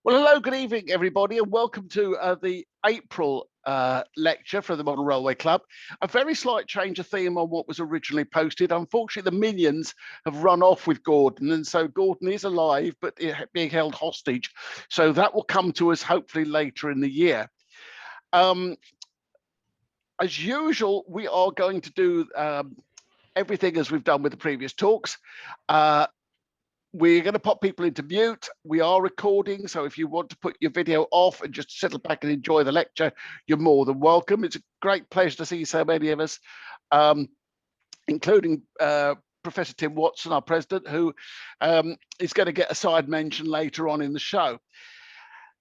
Well, hello, good evening, everybody, and welcome to the April lecture for the Model Railway Club. A very slight change of theme on what was originally posted. Unfortunately, the minions have run off with Gordon, and so Gordon is alive, but being held hostage. So that will come to us hopefully later in the year. As usual, we are going to do everything as we've done with the previous talks. We're going to pop people into mute. We are recording, so if you want to put your video off and just settle back and enjoy the lecture, you're more than welcome. It's a great pleasure to see so many of us, including Professor Tim Watson, our president, who is going to get a side mention later on in the show.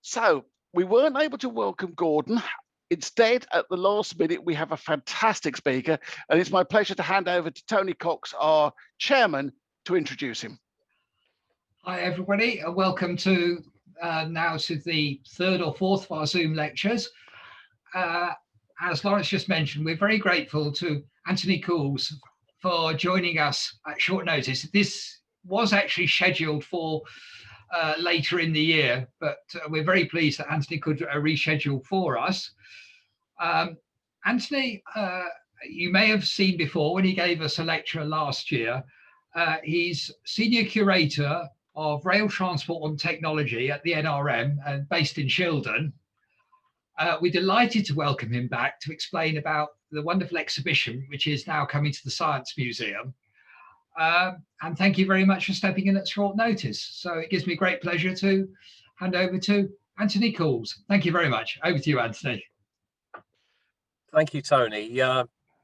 So we weren't able to welcome Gordon. Instead, at the last minute, we have a fantastic speaker, and it's my pleasure to hand over to Tony Cox, our chairman, to introduce him. Hi everybody, welcome to now to the third or fourth of our Zoom lectures. As Lawrence just mentioned, we're very grateful to Anthony Coulls for joining us at short notice. This was actually scheduled for later in the year, but we're very pleased that Anthony could reschedule for us. Anthony, you may have seen before when he gave us a lecture last year. He's senior curator of rail transport and technology at the NRM and based in Shildon. We're delighted to welcome him back to explain about the wonderful exhibition which is now coming to the Science Museum. And thank you very much for stepping in at short notice. So it gives me great pleasure to hand over to Anthony Coulls. Thank you very much. Over to you, Anthony. Thank you, Tony.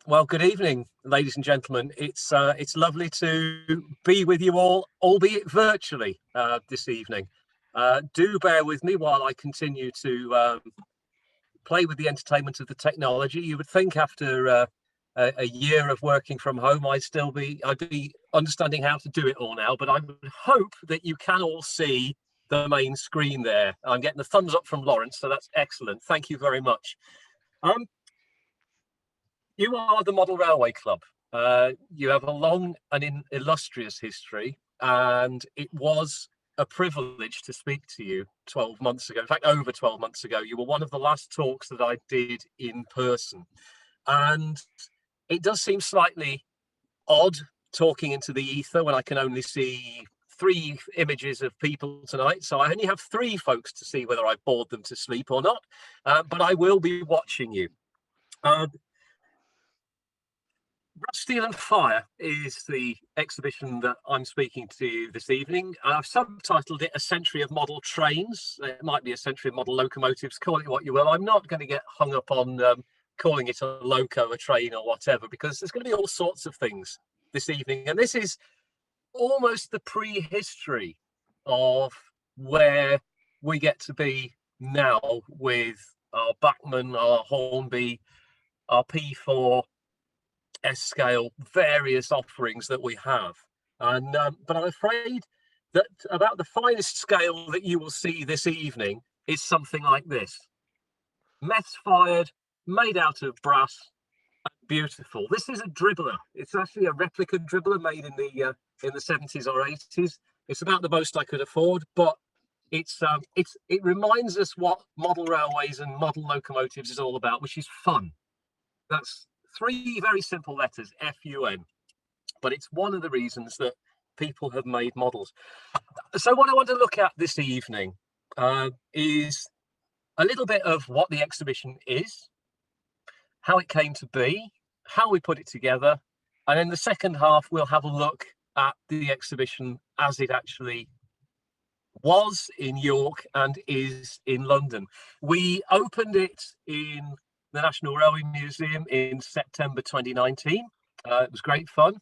Well, good evening, ladies and gentlemen. It's lovely to be with you all, albeit virtually, this evening. Do bear with me while I continue to play with the entertainment of the technology. You would think after a year of working from home, I'd be understanding how to do it all now. But I would hope that you can all see the main screen there. I'm getting a thumbs up from Lawrence, so that's excellent. Thank you very much. You are the Model Railway Club. You have a long and illustrious history, and it was a privilege to speak to you 12 months ago. In fact, over 12 months ago. You were one of the last talks that I did in person. And it does seem slightly odd talking into the ether when I can only see 3 images of people tonight. So I only have 3 folks to see whether I bored them to sleep or not, but I will be watching you. Steel and Fire is the exhibition that I'm speaking to you this evening. I've subtitled it A Century of Model Trains. It might be A Century of Model Locomotives, call it what you will. I'm not going to get hung up on calling it a loco, a train or whatever, because there's going to be all sorts of things this evening. And this is almost the prehistory of where we get to be now with our Bachmann, our Hornby, our P4, S-scale, various offerings that we have. And but I'm afraid that about the finest scale that you will see this evening is something like this. Mess fired, made out of brass, beautiful. This is a dribbler. It's actually a replica dribbler made in the 70s or 80s. It's about the most I could afford, but it reminds us what model railways and model locomotives is all about, which is fun. That's 3 very simple letters, F-U-N, but it's one of the reasons that people have made models. So what I want to look at this evening is a little bit of what the exhibition is, how it came to be, how we put it together, and in the second half we'll have a look at the exhibition as it actually was in York and is in London. We opened it in the National Railway Museum in September 2019. It was great fun,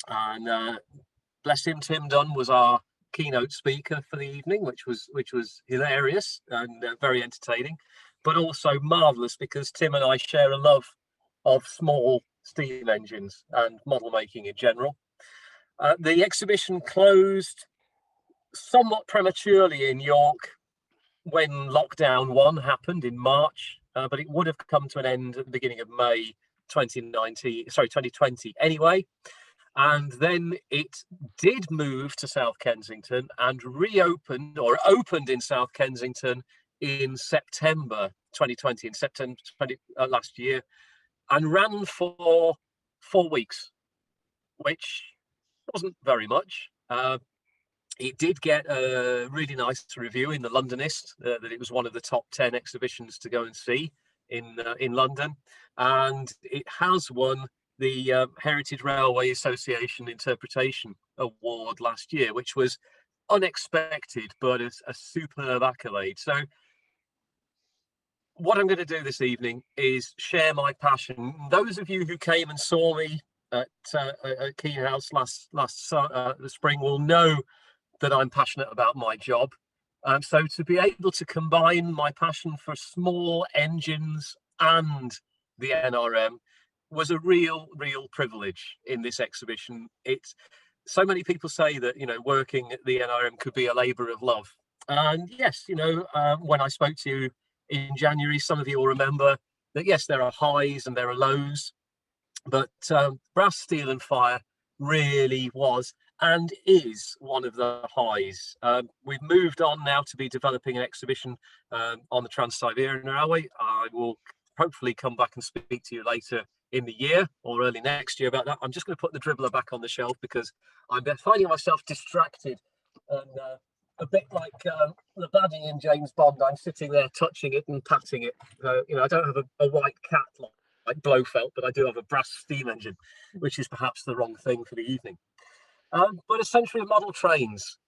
and bless him, Tim Dunn was our keynote speaker for the evening, which was hilarious and very entertaining, but also marvelous because Tim and I share a love of small steam engines and model making in general. The exhibition closed somewhat prematurely in York when lockdown 1 happened in March. But it would have come to an end at the beginning of May 2020 anyway. And then it did move to South Kensington and reopened, or opened in South Kensington in September 2020, in September last year, and ran for 4 weeks, which wasn't very much. It did get a really nice review in the Londonist, that it was one of the top 10 exhibitions to go and see in London, and it has won the Heritage Railway Association Interpretation Award last year, which was unexpected, but a superb accolade. So what I'm going to do this evening is share my passion. Those of you who came and saw me at Key House last the spring will know that I'm passionate about my job. So to be able to combine my passion for small engines and the NRM was a real privilege in this exhibition. It's so many people say that, you know, working at the NRM could be a labour of love. And yes, you know, when I spoke to you in January, some of you will remember that, yes, there are highs and there are lows, but Brass, Steel and Fire really was and is one of the highs. We've moved on now to be developing an exhibition on the Trans-Siberian Railway. I will hopefully come back and speak to you later in the year or early next year about that. I'm just going to put the dribbler back on the shelf because I'm finding myself distracted and a bit like the baddie in James Bond. I'm sitting there touching it and patting it. You know, I don't have a white cat like Blofeld, but I do have a brass steam engine, which is perhaps the wrong thing for the evening. But a century of model trains.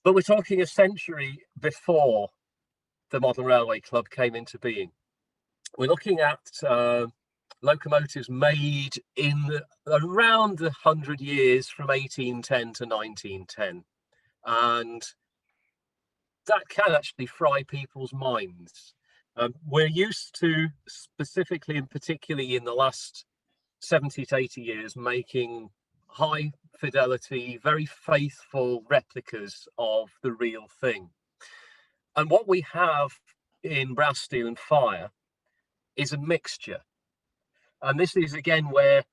But we're talking a century before the Model Railway Club came into being. We're looking at locomotives made in around the 100 years from 1810 to 1910. And that can actually fry people's minds. We're used to, specifically and particularly in the last 70 to 80 years, making high fidelity, very faithful replicas of the real thing. And what we have in Brass, Steel and Fire is a mixture. And this is again where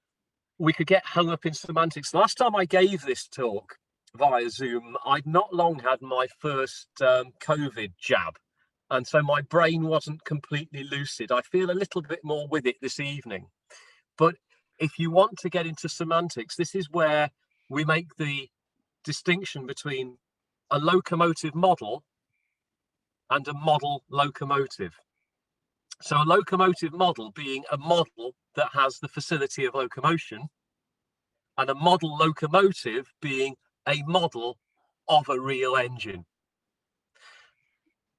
we could get hung up in semantics. Last time I gave this talk via Zoom, I'd not long had my first COVID jab. And so my brain wasn't completely lucid. I feel a little bit more with it this evening. But if you want to get into semantics, this is where we make the distinction between a locomotive model and a model locomotive. So a locomotive model being a model that has the facility of locomotion, and a model locomotive being a model of a real engine.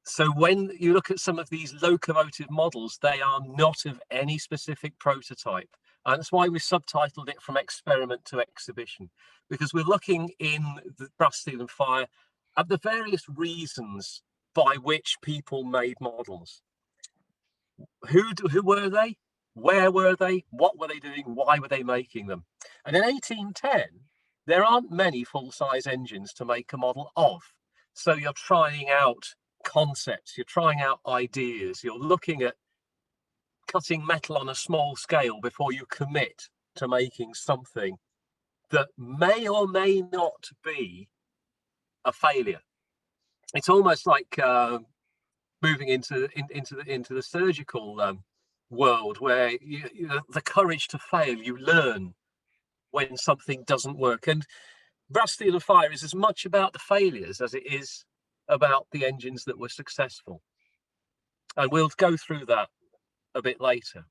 So when you look at some of these locomotive models, they are not of any specific prototype. And that's why we subtitled it From Experiment to Exhibition, because we're looking in the Brass, Steel and Fire at the various reasons by which people made models. Who were they? Where were they? What were they doing? Why were they making them? And in 1810, there aren't many full-size engines to make a model of. So you're trying out concepts, you're trying out ideas, you're looking at cutting metal on a small scale before you commit to making something that may or may not be a failure. It's almost like moving into the surgical world, where the courage to fail, you learn when something doesn't work. And Brass, Steel and Fire is as much about the failures as it is about the engines that were successful. And we'll go through that a bit later.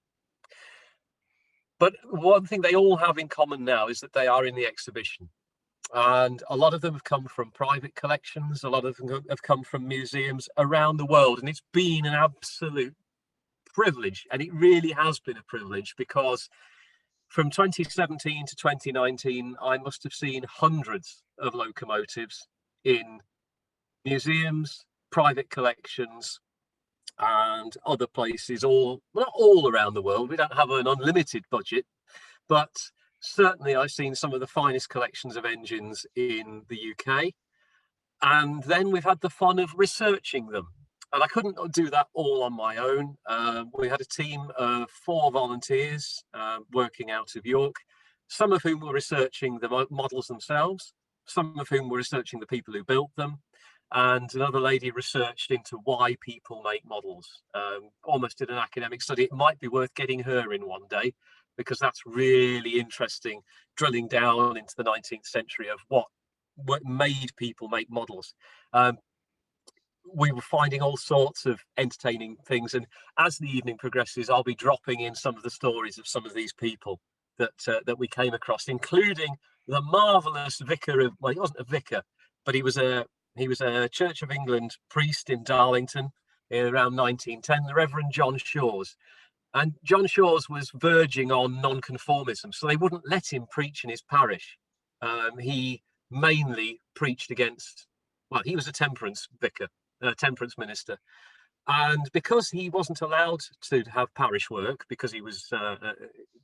But one thing they all have in common now is that they are in the exhibition. And a lot of them have come from private collections, a lot of them have come from museums around the world. And it's been an absolute privilege, and it really has been a privilege, because from 2017 to 2019, I must have seen hundreds of locomotives in museums, private collections, and other places, not all around the world. We don't have an unlimited budget, but certainly I've seen some of the finest collections of engines in the UK. And then we've had the fun of researching them. And I couldn't do that all on my own. We had a team of 4 volunteers working out of York, some of whom were researching the models themselves, some of whom were researching the people who built them, and another lady researched into why people make models. Almost did an academic study. It might be worth getting her in one day, because that's really interesting, drilling down into the 19th century of what made people make models. We were finding all sorts of entertaining things, and as the evening progresses, I'll be dropping in some of the stories of some of these people that we came across, including the marvelous vicar of, well, he wasn't a vicar, but he was a Church of England priest in Darlington around 1910, the Reverend John Shawes. And John Shawes was verging on nonconformism, so they wouldn't let him preach in his parish. He mainly preached against, well, he was a temperance vicar, a temperance minister. And because he wasn't allowed to have parish work, because he was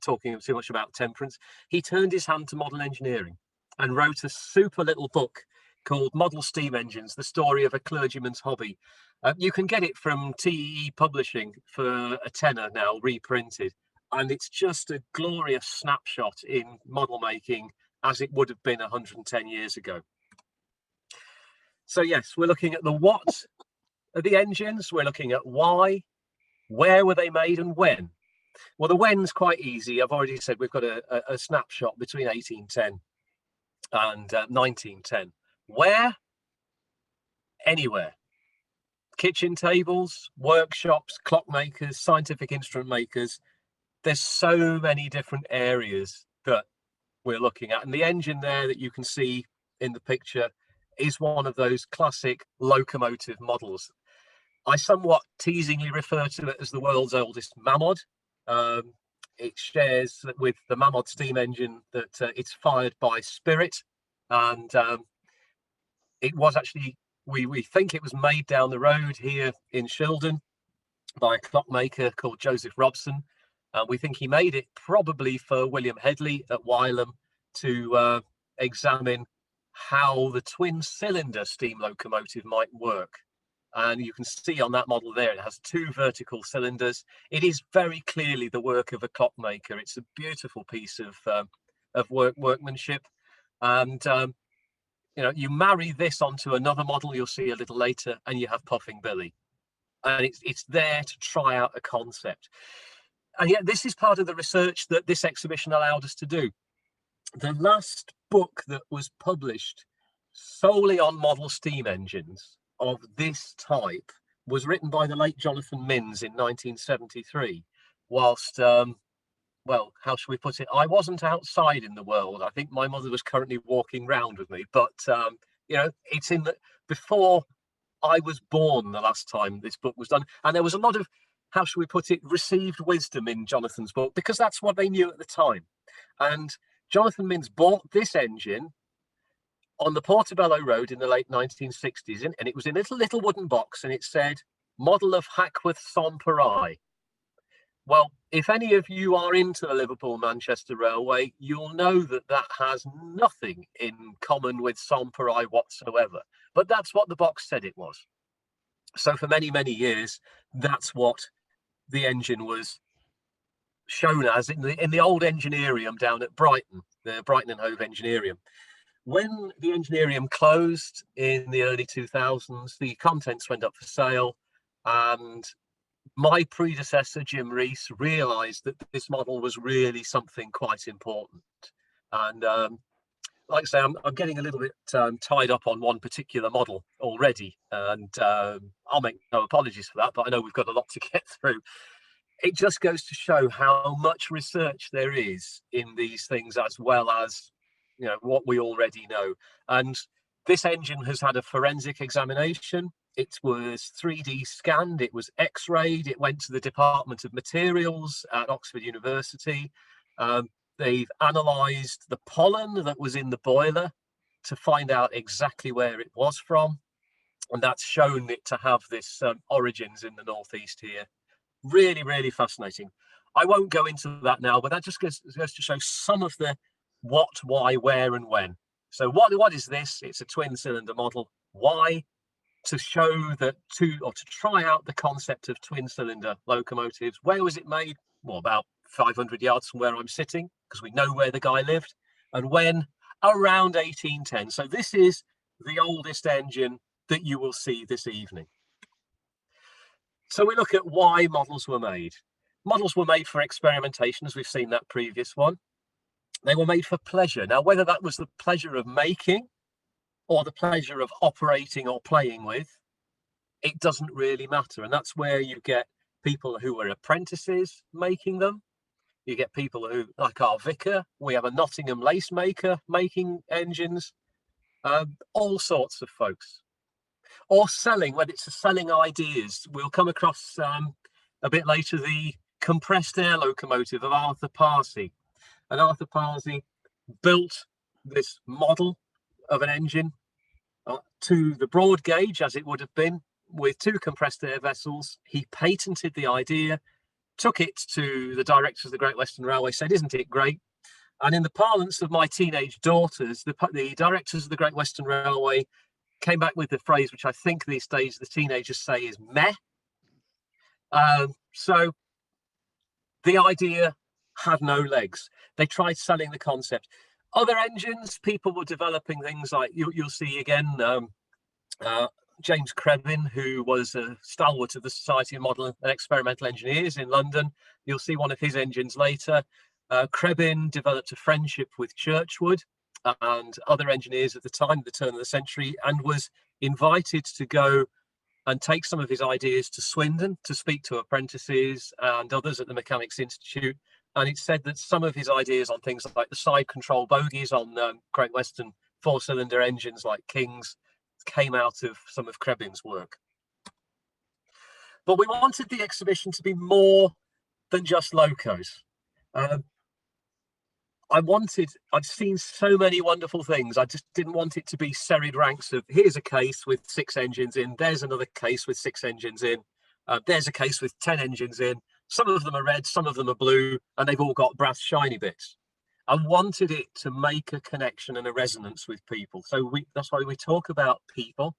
talking too much about temperance, he turned his hand to model engineering and wrote a super little book called Model Steam Engines, the Story of a Clergyman's Hobby. You can get it from TEE Publishing for a tenner now, reprinted. And it's just a glorious snapshot in model making as it would have been 110 years ago. So yes, we're looking at the what of the engines, we're looking at why, where were they made, and when. Well, the when's quite easy. I've already said we've got a snapshot between 1810 and 1910. Where? Anywhere. Kitchen tables, workshops, clockmakers, scientific instrument makers. There's so many different areas that we're looking at. And the engine there that you can see in the picture is one of those classic locomotive models. I somewhat teasingly refer to it as the world's oldest Mamod. It shares with the Mamod steam engine that it's fired by spirit, and it was actually, we think it was made down the road here in Shildon by a clockmaker called Joseph Robson. We think he made it probably for William Headley at Wylam to examine how the twin cylinder steam locomotive might work. And you can see on that model there, it has two vertical cylinders. It is very clearly the work of a clockmaker. It's a beautiful piece of workmanship. And you know, you marry this onto another model you'll see a little later, and you have Puffing Billy. And it's there to try out a concept. And yet this is part of the research that this exhibition allowed us to do. The last book that was published solely on model steam engines of this type was written by the late Jonathan Minns in 1973, whilst well, how shall we put it, I wasn't outside in the world. I think my mother was currently walking round with me, but you know, it's in the, before I was born the last time this book was done, and there was a lot of, how shall we put it, received wisdom in Jonathan's book, because that's what they knew at the time. And Jonathan Minns bought this engine on the Portobello Road in the late 1960s, and it was in a little wooden box, and it said, model of Hackworth Saint-Péray. Well, if any of you are into the Liverpool-Manchester Railway, you'll know that that has nothing in common with Saint-Péray whatsoever. But that's what the box said it was. So for many, many years, that's what the engine was shown as in the old engineerium down at Brighton, the Brighton and Hove Engineerium. When the engineerium closed in the early 2000s, the contents went up for sale, and my predecessor, Jim Rees, realised that this model was really something quite important. And like I say, I'm getting a little bit tied up on one particular model already, and I'll make no apologies for that, but I know we've got a lot to get through. It just goes to show how much research there is in these things, as well as, you know, what we already know. And this engine has had a forensic examination. It was 3D scanned, it was X-rayed, it went to the Department of Materials at Oxford University. They've analysed the pollen that was in the boiler to find out exactly where it was from. And that's shown it to have this origins in the northeast here. Really, really fascinating. I won't go into that now, but that just goes to show some of the what, why, where, and when. So what is this? It's a twin cylinder model. Why? To show that, to try out the concept of twin cylinder locomotives. Where was it made? Well, about 500 yards from where I'm sitting, because we know where the guy lived and when, around 1810. So this is the oldest engine that you will see this evening. So we look at why models were made. Models were made for experimentation, as we've seen that previous one. They were made for pleasure. Now, whether that was the pleasure of making or the pleasure of operating or playing with, it doesn't really matter. And that's where you get people who were apprentices making them. You get people who, like our vicar, we have a Nottingham lace maker making engines, all sorts of folks. Or selling, when it's selling ideas. We'll come across a bit later the compressed air locomotive of Arthur Parsi. And Arthur Parsi built this model of an engine to the broad gauge, as it would have been, with 2 compressed air vessels. He patented the idea, took it to the directors of the Great Western Railway, said, "Isn't it great?" And in the parlance of my teenage daughters, the directors of the Great Western Railway came back with the phrase, which I think these days the teenagers say is meh. So the idea had no legs. They tried selling the concept. Other engines, people were developing things like, you'll see again, James Crebin, who was a stalwart of the Society of Model and Experimental Engineers in London. You'll see one of his engines later. Crebin developed a friendship with Churchwood and other engineers at the time, at the turn of the century, and was invited to go and take some of his ideas to Swindon to speak to apprentices and others at the Mechanics Institute. And it's said that some of his ideas on things like the side control bogies on Great Western 4-cylinder engines like Kings came out of some of Crebin's work. But we wanted the exhibition to be more than just locos. I've seen so many wonderful things. I just didn't want it to be serried ranks of, here's a case with 6 engines in, there's another case with 6 engines in, there's a case with 10 engines in. Some of them are red, some of them are blue, and they've all got brass shiny bits. I wanted it to make a connection and a resonance with people. So that's why we talk about people.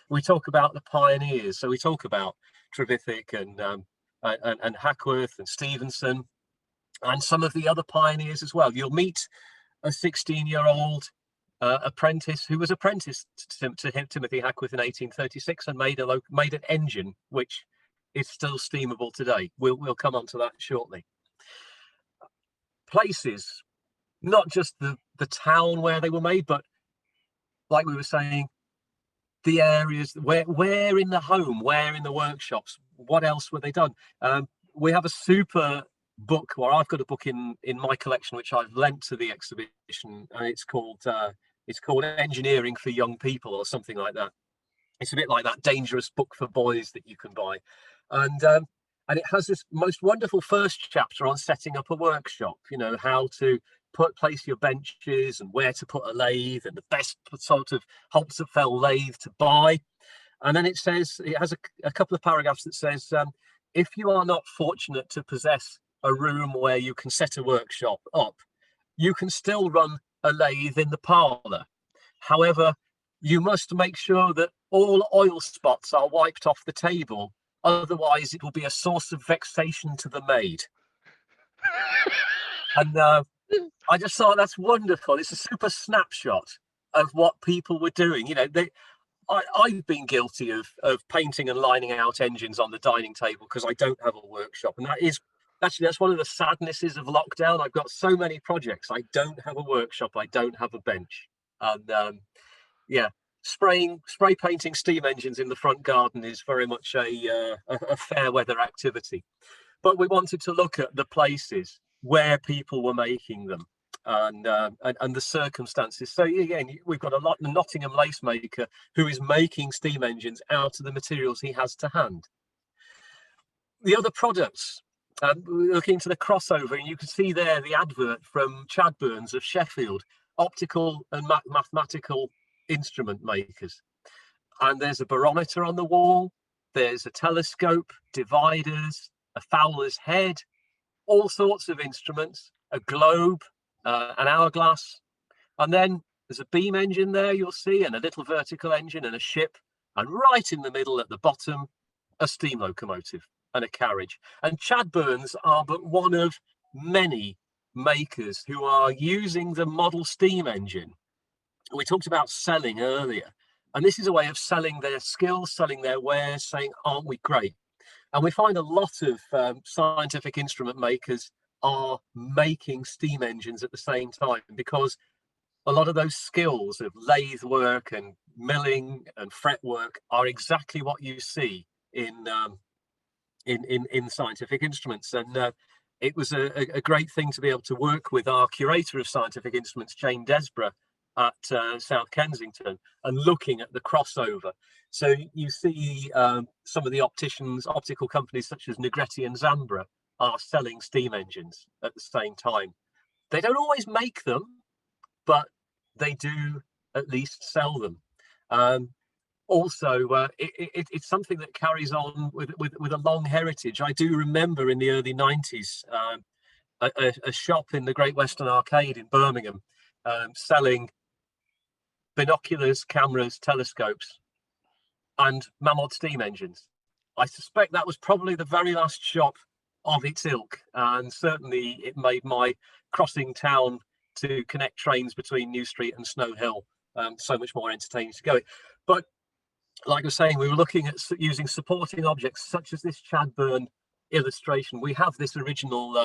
We talk about the pioneers. So we talk about Trevithick and Hackworth and Stevenson, and some of the other pioneers as well. You'll meet a 16-year-old apprentice who was apprenticed to Timothy Hackworth in 1836 and made an engine which is still steamable today. We'll come on to that shortly. Places, not just the town where they were made, but like we were saying, the areas where in the home, where in the workshops, what else were they done? We have a super book, or I've got a book in my collection which I've lent to the exhibition, and it's called Engineering for Young People or something like that. It's a bit like that dangerous book for boys that you can buy, and it has this most wonderful first chapter on setting up a workshop. You know, how to place your benches and where to put a lathe and the best sort of Holzapfel lathe to buy. And then it has a couple of paragraphs that says, if you are not fortunate to possess a room where you can set a workshop up, you can still run a lathe in the parlour. However, you must make sure that all oil spots are wiped off the table. Otherwise, it will be a source of vexation to the maid. And I just thought that's wonderful. It's a super snapshot of what people were doing. You know, I've been guilty of painting and lining out engines on the dining table because I don't have a workshop. And that's one of the sadnesses of lockdown. I've got so many projects. I don't have a workshop. I don't have a bench. And yeah, spray painting steam engines in the front garden is very much a fair weather activity. But we wanted to look at the places where people were making them and the circumstances. So again, we've got a Nottingham lace maker who is making steam engines out of the materials he has to hand. The other products, looking to the crossover, and you can see there the advert from Chadburns of Sheffield, optical and mathematical instrument makers. And there's a barometer on the wall, there's a telescope, dividers, a Fowler's head, all sorts of instruments, a globe, an hourglass, and then there's a beam engine there, you'll see, and a little vertical engine and a ship, and right in the middle at the bottom, a steam locomotive and a carriage. And Chadburns are but one of many makers who are using the model steam engine. We talked about selling earlier, and this is a way of selling their skills, selling their wares, saying, aren't we great? And we find a lot of scientific instrument makers are making steam engines at the same time, because a lot of those skills of lathe work and milling and fretwork are exactly what you see in scientific instruments. And it was a great thing to be able to work with our curator of scientific instruments, Jane Desborough, at South Kensington, and looking at the crossover. So you see some of the optical companies such as Negretti and Zambra are selling steam engines at the same time. They don't always make them, but they do at least sell them. Also, it's something that carries on with a long heritage. I do remember in the early 90s, a shop in the Great Western Arcade in Birmingham selling binoculars, cameras, telescopes, and Mammoth steam engines. I suspect that was probably the very last shop of its ilk, and certainly it made my crossing town to connect trains between New Street and Snow Hill so much more entertaining to go. But like I was saying, we were looking at using supporting objects such as this Chadburn illustration. We have this original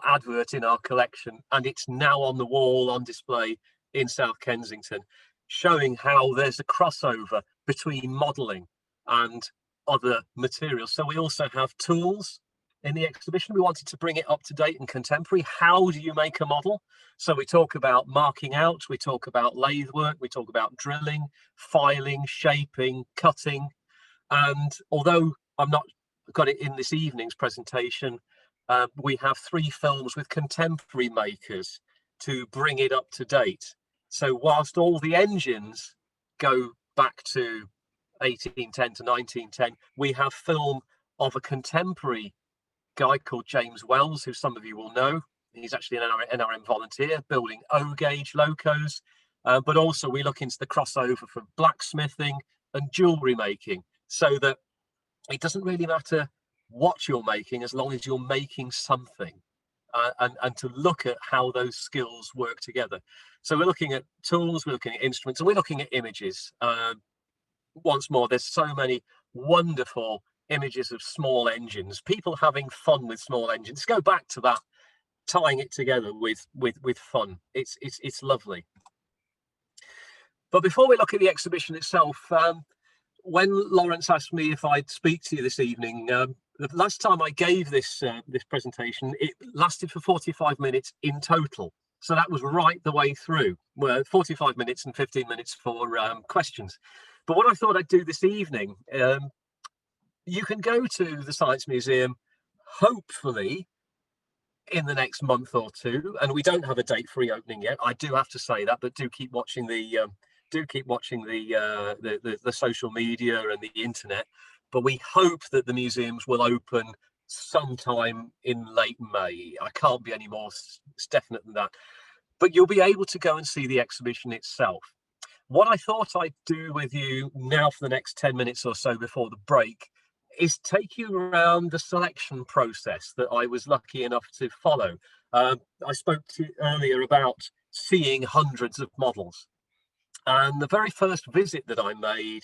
advert in our collection, and it's now on the wall on display in South Kensington, showing how there's a crossover between modelling and other materials. So we also have tools in the exhibition. We wanted to bring it up to date and contemporary. How do you make a model? So we talk about marking out, we talk about lathe work, we talk about drilling, filing, shaping, cutting. And although I've not got it in this evening's presentation, we have 3 films with contemporary makers to bring it up to date. So whilst all the engines go back to 1810 to 1910, we have film of a contemporary guy called James Wells, who some of you will know. He's actually an NRM volunteer building O-gauge locos, but also we look into the crossover from blacksmithing and jewellery making, so that it doesn't really matter what you're making as long as you're making something, and to look at how those skills work together. So we're looking at tools, we're looking at instruments, and we're looking at images. Once more, there's so many wonderful images of small engines, people having fun with small engines. Go back to that, tying it together with fun. It's lovely. But before we look at the exhibition itself, when Lawrence asked me if I'd speak to you this evening, the last time I gave this presentation, it lasted for 45 minutes in total. So that was right the way through, 45 minutes and 15 minutes for questions. But what I thought I'd do this evening, you can go to the Science Museum, hopefully, in the next month or two, and we don't have a date for reopening yet. I do have to say that, but do keep watching the social media and the internet. But we hope that the museums will open sometime in late May. I can't be any more definite than that. But you'll be able to go and see the exhibition itself. What I thought I'd do with you now for the next 10 minutes or so before the break is take you around the selection process that I was lucky enough to follow. I spoke to you earlier about seeing hundreds of models. And the very first visit that I made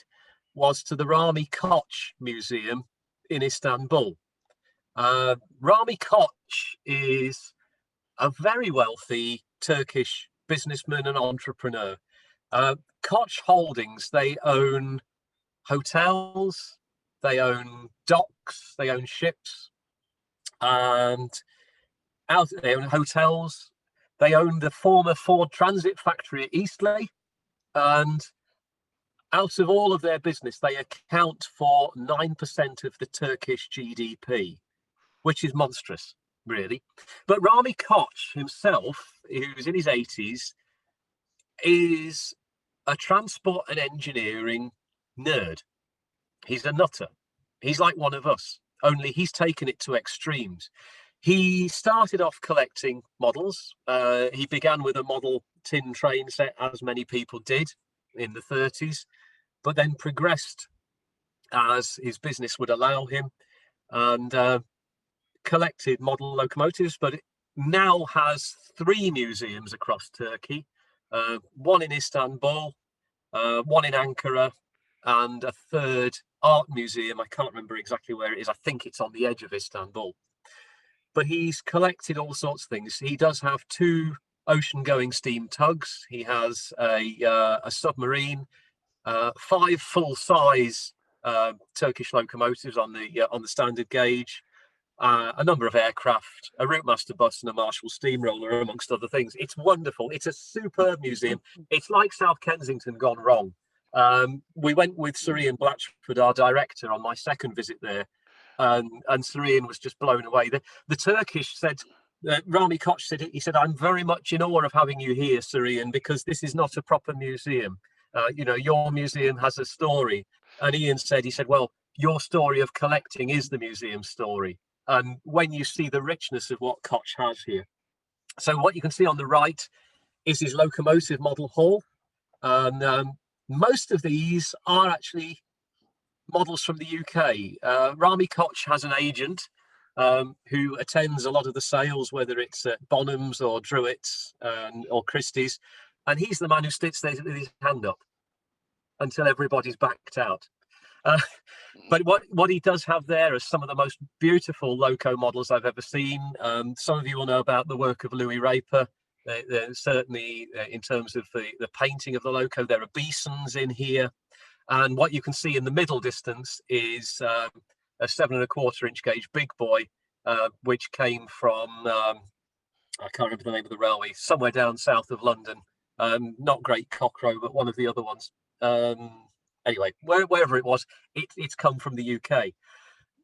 was to the Rami Koç Museum in Istanbul. Rami Koç is a very wealthy Turkish businessman and entrepreneur. Koç Holdings, they own hotels, they own docks, they own ships, and they own hotels. They own the former Ford Transit factory at Eastleigh, and out of all of their business, they account for 9% of the Turkish GDP, which is monstrous, really. But Rami Koç himself, who's in his 80s, is a transport and engineering nerd. He's a nutter. He's like one of us, only he's taken it to extremes. He started off collecting models. He began with a model tin train set, as many people did in the 30s, but then progressed as his business would allow him, and collected model locomotives, but it now has 3 museums across Turkey, one in Istanbul, one in Ankara, and a third art museum. I can't remember exactly where it is. I think it's on the edge of Istanbul. But he's collected all sorts of things. He does have 2 ocean-going steam tugs. He has a submarine, 5 full-size Turkish locomotives on the standard gauge, a number of aircraft, a Routemaster bus, and a Marshall steamroller, amongst other things. It's wonderful. It's a superb museum. It's like South Kensington gone wrong. We went with Surian Blatchford, our director, on my second visit there, and Surian was just blown away. The Turkish said, Rami Koch said, he said, "I'm very much in awe of having you here, Surian, because this is not a proper museum. You know, your museum has a story." And Ian said, he said, "Well, your story of collecting is the museum story." And when you see the richness of what Koch has here. So what you can see on the right is his locomotive model hall. And most of these are actually models from the UK. Rami Koch has an agent who attends a lot of the sales, whether it's at Bonhams or Druitt's or Christie's. And he's the man who sits there with his hand up until everybody's backed out. But what he does have there is some of the most beautiful loco models I've ever seen. Some of you will know about the work of Louis Raper. Certainly in terms of the painting of the loco, there are Beesons in here. And what you can see in the middle distance is a 7¼ inch gauge big boy, which came from, I can't remember the name of the railway, somewhere down south of London. Not Great Cockrow, but one of the other ones. Anyway, wherever it was, it's come from the UK.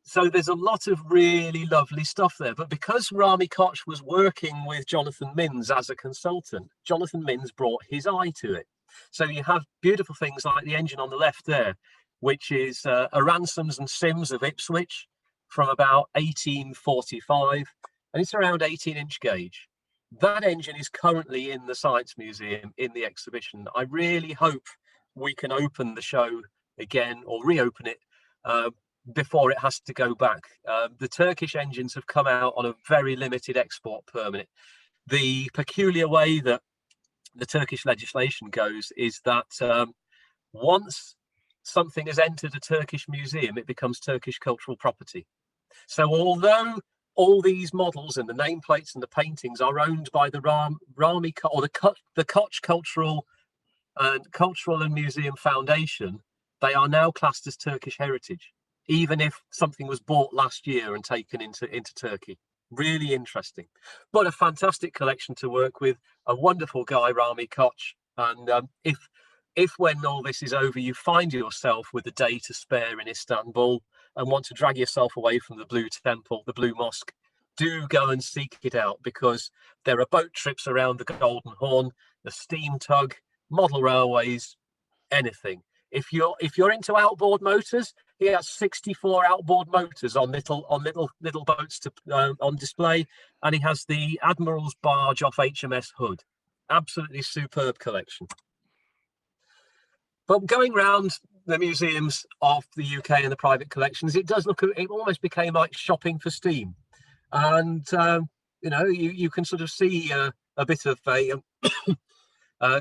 So there's a lot of really lovely stuff there. But because Rami Koch was working with Jonathan Minns as a consultant, Jonathan Minns brought his eye to it. So you have beautiful things like the engine on the left there, which is a Ransoms and Sims of Ipswich from about 1845, and it's around 18-inch gauge. That engine is currently in the Science Museum in the exhibition. I really hope we can open the show again or reopen it before it has to go back. The Turkish engines have come out on a very limited export permit. The peculiar way that the Turkish legislation goes is that once something has entered a Turkish museum, it becomes Turkish cultural property. So although all these models and the nameplates and the paintings are owned by the Rami or the Koch Cultural and Museum Foundation, they are now classed as Turkish heritage, even if something was bought last year and taken into Turkey. Really interesting, but a fantastic collection to work with. A wonderful guy, Rami Koch. And if when all this is over, you find yourself with a day to spare in Istanbul and want to drag yourself away from the Blue Temple, the Blue Mosque, do go and seek it out, because there are boat trips around the Golden Horn, the steam tug, model railways, anything. If you're into outboard motors, he has 64 outboard motors on little boats on display, and he has the Admiral's barge off HMS Hood. Absolutely superb collection. But going around the museums of the UK and the private collections, it does look, it almost became like shopping for steam. And you know, you can sort of see a bit of a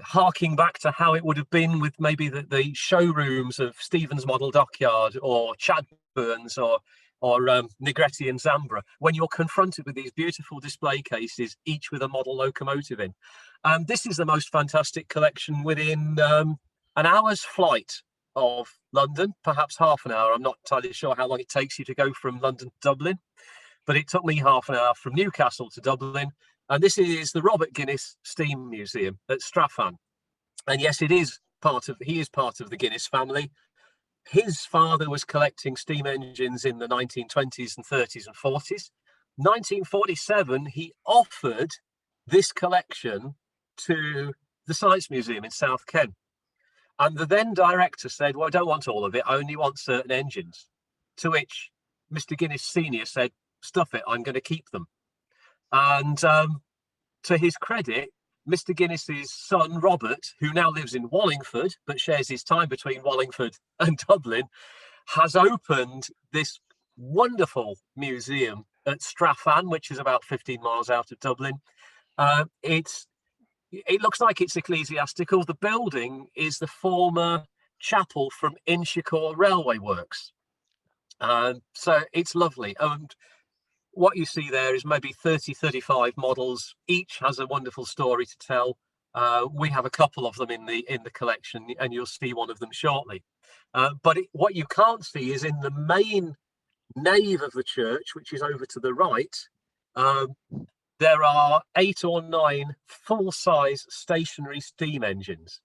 harking back to how it would have been with maybe the showrooms of Stevens Model Dockyard or Chadburns or Negretti and Zambra, when you're confronted with these beautiful display cases, each with a model locomotive in. This is the most fantastic collection within an hour's flight of London, perhaps half an hour. I'm not entirely sure how long it takes you to go from London to Dublin, but it took me half an hour from Newcastle to Dublin. And this is the Robert Guinness Steam Museum at Straffan. And yes, he is part of the Guinness family. His father was collecting steam engines in the 1920s and 30s and 40s. 1947, he offered this collection to the Science Museum in South Ken. And the then director said, "Well, I don't want all of it, I only want certain engines." To which Mr. Guinness Senior said, "Stuff it, I'm going to keep them." And to his credit, Mr. Guinness's son, Robert, who now lives in Wallingford, but shares his time between Wallingford and Dublin, has opened this wonderful museum at Strafan, which is about 15 miles out of Dublin. It looks like it's ecclesiastical. The building is the former chapel from Inchicore Railway Works. So it's lovely. And what you see there is maybe 30, 35 models. Each has a wonderful story to tell. We have a couple of them in the collection, and you'll see one of them shortly. But what you can't see is in the main nave of the church, which is over to the right, there are 8 or 9 full-size stationary steam engines,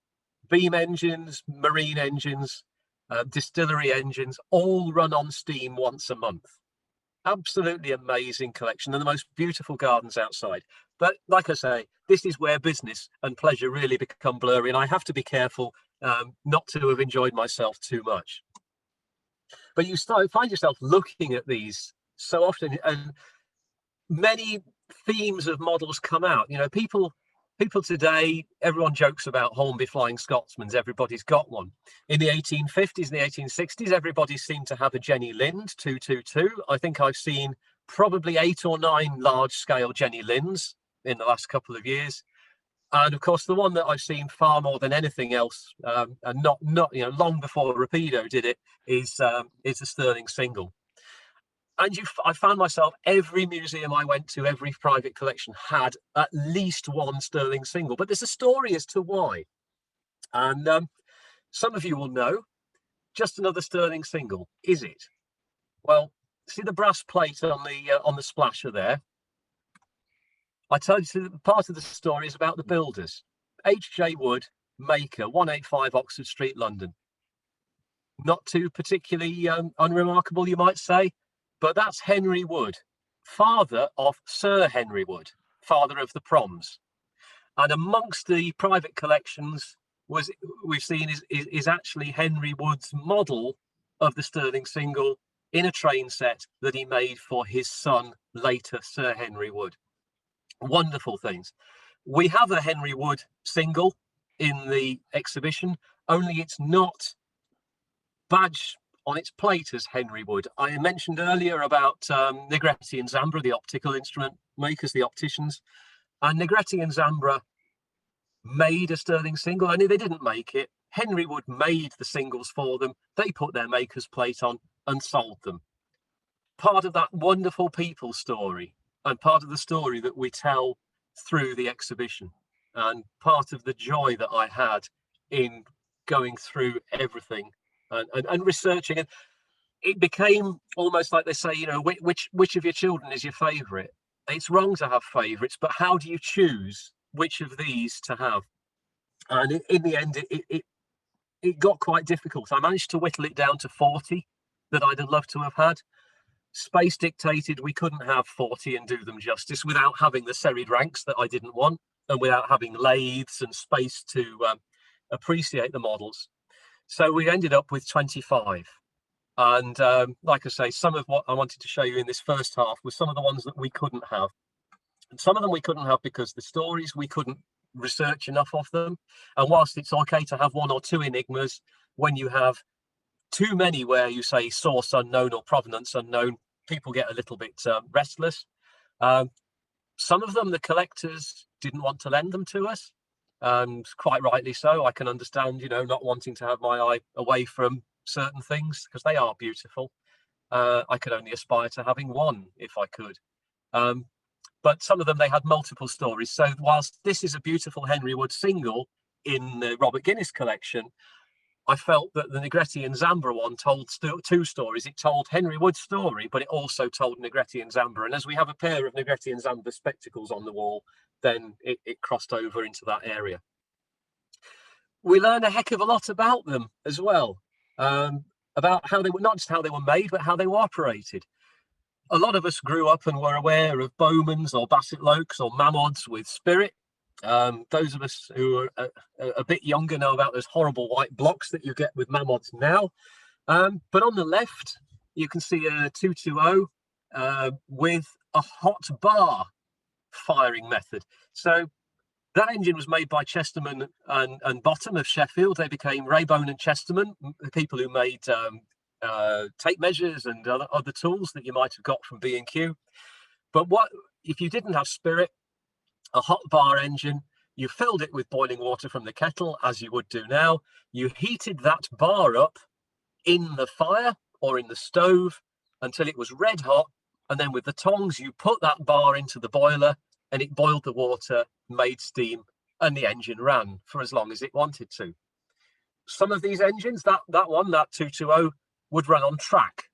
beam engines, marine engines, distillery engines, all run on steam once a month. Absolutely amazing collection, and the most beautiful gardens outside. But like I say, this is where business and pleasure really become blurry, and I have to be careful not to have enjoyed myself too much. But you find yourself looking at these so often, and many themes of models come out. You know, people today, everyone jokes about Hornby Flying Scotsmans. Everybody's got one. In the 1850s and the 1860s, everybody seemed to have a Jenny Lind 222. I think I've seen probably 8 or 9 large-scale Jenny Linds in the last couple of years. And of course, the one that I've seen far more than anything else, and not long before Rapido did it, is the Stirling single. And I found myself, every museum I went to, every private collection had at least one Stirling single. But there's a story as to why. And some of you will know, just another Stirling single, is it? Well, see the brass plate on the splasher there? I told you part of the story is about the builders. H.J. Wood, maker, 185 Oxford Street, London. Not too particularly unremarkable, you might say. But that's Henry Wood, father of Sir Henry Wood, father of the Proms. And amongst the private collections we've seen is actually Henry Wood's model of the Stirling single in a train set that he made for his son, later Sir Henry Wood. Wonderful things. We have a Henry Wood single in the exhibition, only it's not badged on its plate as Henry Wood. I mentioned earlier about Negretti and Zambra, the optical instrument makers, the opticians. And Negretti and Zambra made a Stirling single, only they didn't make it. Henry Wood made the singles for them. They put their maker's plate on and sold them. Part of that wonderful people story, and part of the story that we tell through the exhibition, and part of the joy that I had in going through everything and researching. And it became almost like they say, you know, which of your children is your favorite? It's wrong to have favorites, but how do you choose which of these to have? And in the end, it got quite difficult. I managed to whittle it down to 40 that I'd have loved to have had. Space dictated we couldn't have 40 and do them justice without having the serried ranks that I didn't want, and without having lathes and space to appreciate the models. So we ended up with 25. And like I say, some of what I wanted to show you in this first half was some of the ones that we couldn't have. And some of them we couldn't have because the stories, we couldn't research enough of them. And whilst it's okay to have 1 or 2 enigmas, when you have too many where you say source unknown or provenance unknown, people get a little bit restless. Some of them, the collectors didn't want to lend them to us. And quite rightly so. I can understand, you know, not wanting to have my eye away from certain things because they are beautiful. I could only aspire to having one if I could. But some of them, they had multiple stories. So whilst this is a beautiful Henry Wood single in the Robert Guinness collection, I felt that the Negretti and Zambra one told 2 stories. It told Henry Wood's story, but it also told Negretti and Zambra. And as we have a pair of Negretti and Zambra spectacles on the wall, then it crossed over into that area. We learn a heck of a lot about them as well, about how they were, not just how they were made, but how they were operated. A lot of us grew up and were aware of Bowmans or Basset Lokes or Mammods with Spirit. Those of us who are a bit younger know about those horrible white blocks that you get with Mammods now. But on the left, you can see a 220 with a hot bar firing method. So that engine was made by Chesterman and Bottom of Sheffield. They became Raybone and Chesterman, the people who made tape measures and other tools that you might have got from B&Q. But what if you didn't have spirit, a hot bar engine, you filled it with boiling water from the kettle, as you would do now, you heated that bar up in the fire or in the stove until it was red hot, and then with the tongs you put that bar into the boiler and it boiled the water, made steam, and the engine ran for as long as it wanted to. Some of these engines, that 220, would run on track.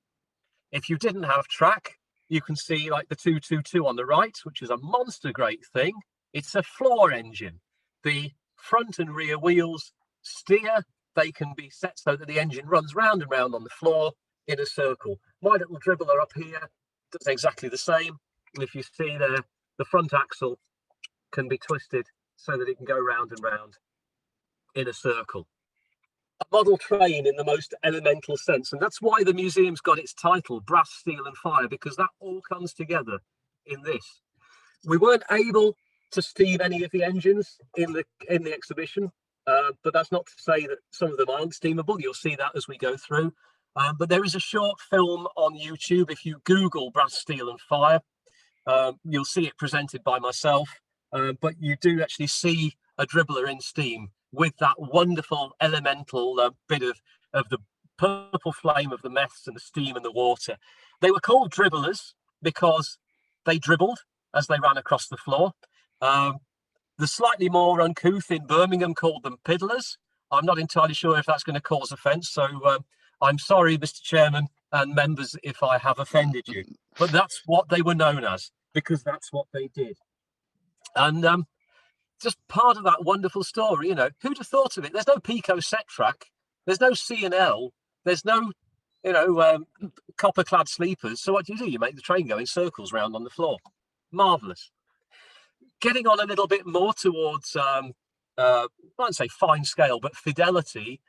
If you didn't have track, you can see like the 222 on the right, which is a monster great thing. It's a floor engine. The front and rear wheels steer. They can be set so that the engine runs round and round on the floor in a circle. My little dribbler up here does exactly the same. And if you see there, the front axle can be twisted so that it can go round and round in a circle. A model train in the most elemental sense. And that's why the museum's got its title, Brass, Steel and Fire, because that all comes together in this. We weren't able to steam any of the engines in the exhibition, but that's not to say that some of them aren't steamable. You'll see that as we go through. But there is a short film on YouTube. If you Google Brass, Steel and Fire, you'll see it presented by myself. But you do actually see a dribbler in steam with that wonderful elemental bit of the purple flame of the meths and the steam and the water. They were called dribblers because they dribbled as they ran across the floor. The slightly more uncouth in Birmingham called them piddlers. I'm not entirely sure if that's going to cause offence, so I'm sorry, Mr. Chairman and members, if I have offended you. But that's what they were known as, because that's what they did. And just part of that wonderful story, you know, who'd have thought of it? There's no Pico set track, there's no C&L, there's no, you know, copper-clad sleepers. So what do? You make the train go in circles round on the floor. Marvellous. Getting on a little bit more towards, I won't say fine scale, but fidelity.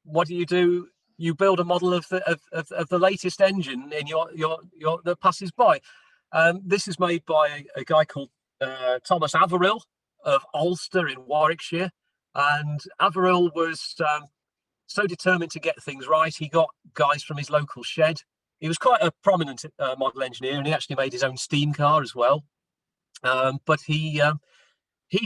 What do? You build a model of the latest engine in your that passes by. This is made by a guy called Thomas Averill of Ulster in Warwickshire, and Averill was so determined to get things right. He got guys from his local shed. He was quite a prominent model engineer, and he actually made his own steam car as well. But he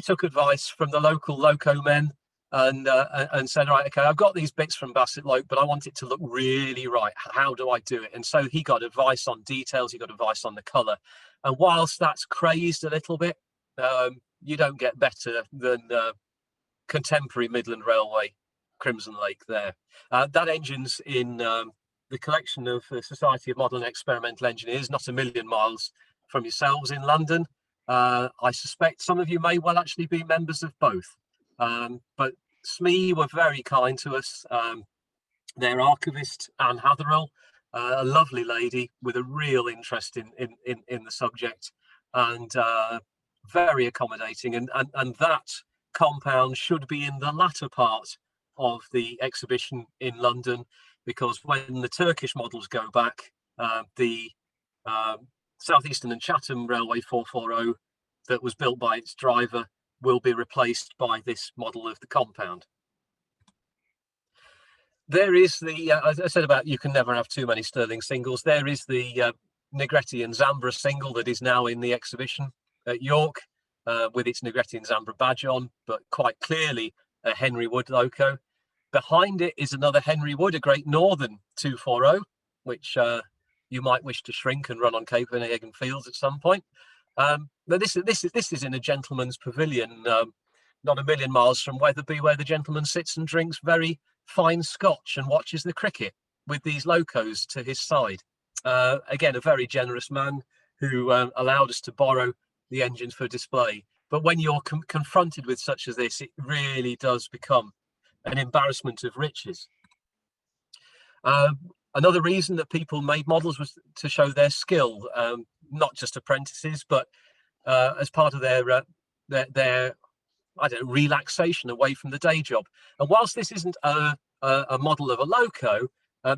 took advice from the local loco men and said, right, okay, I've got these bits from Bassett Loke, but I want it to look really right. How do I do it? And so he got advice on details. He got advice on the colour. And whilst that's crazed a little bit, you don't get better than contemporary Midland Railway Crimson Lake there. That engine's in the collection of the Society of Model and Experimental Engineers, not a million miles from yourselves in London. I suspect some of you may well actually be members of both. But SME were very kind to us. Their archivist, Anne Hatherell, a lovely lady with a real interest in the subject, and very accommodating. And that compound should be in the latter part of the exhibition in London, because when the Turkish models go back, the Southeastern and Chatham Railway 440 that was built by its driver will be replaced by this model of the compound. There is the, as I said about you can never have too many Stirling singles, there is the Negretti and Zambra single that is now in the exhibition at York with its Negretti and Zambra badge on, but quite clearly a Henry Wood loco. Behind it is another Henry Wood, a Great Northern 240, which you might wish to shrink and run on Copenhagen Fields at some point. But this is in a gentleman's pavilion, not a million miles from Wetherby, where the gentleman sits and drinks very fine scotch and watches the cricket with these locos to his side. Again, a very generous man who allowed us to borrow the engines for display. But when you're confronted with such as this, it really does become an embarrassment of riches. Another reason that people made models was to show their skill, not just apprentices, but as part of their I don't know, relaxation away from the day job. And whilst this isn't a model of a loco,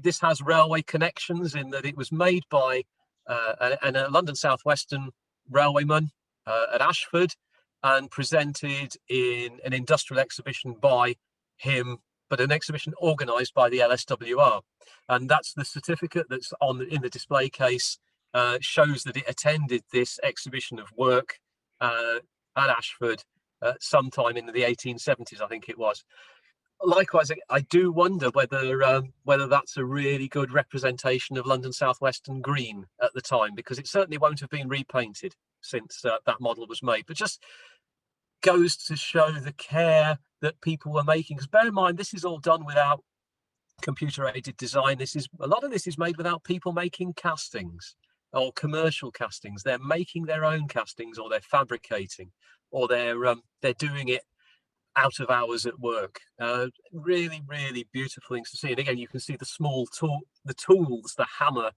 this has railway connections in that it was made by a London South Western railwayman at Ashford and presented in an industrial exhibition by him but an exhibition organised by the LSWR, and that's the certificate that's in the display case. Shows that it attended this exhibition of work at Ashford sometime in the 1870s, I think it was. Likewise, I do wonder whether that's a really good representation of London South Western green at the time, because it certainly won't have been repainted since that model was made, but just goes to show the care that people were making. Because bear in mind, this is all done without computer-aided design. A lot of this is made without people making castings or commercial castings. They're making their own castings, or they're fabricating, or they're doing it out of hours at work. Really, really beautiful things to see. And again, you can see the tools, the hammer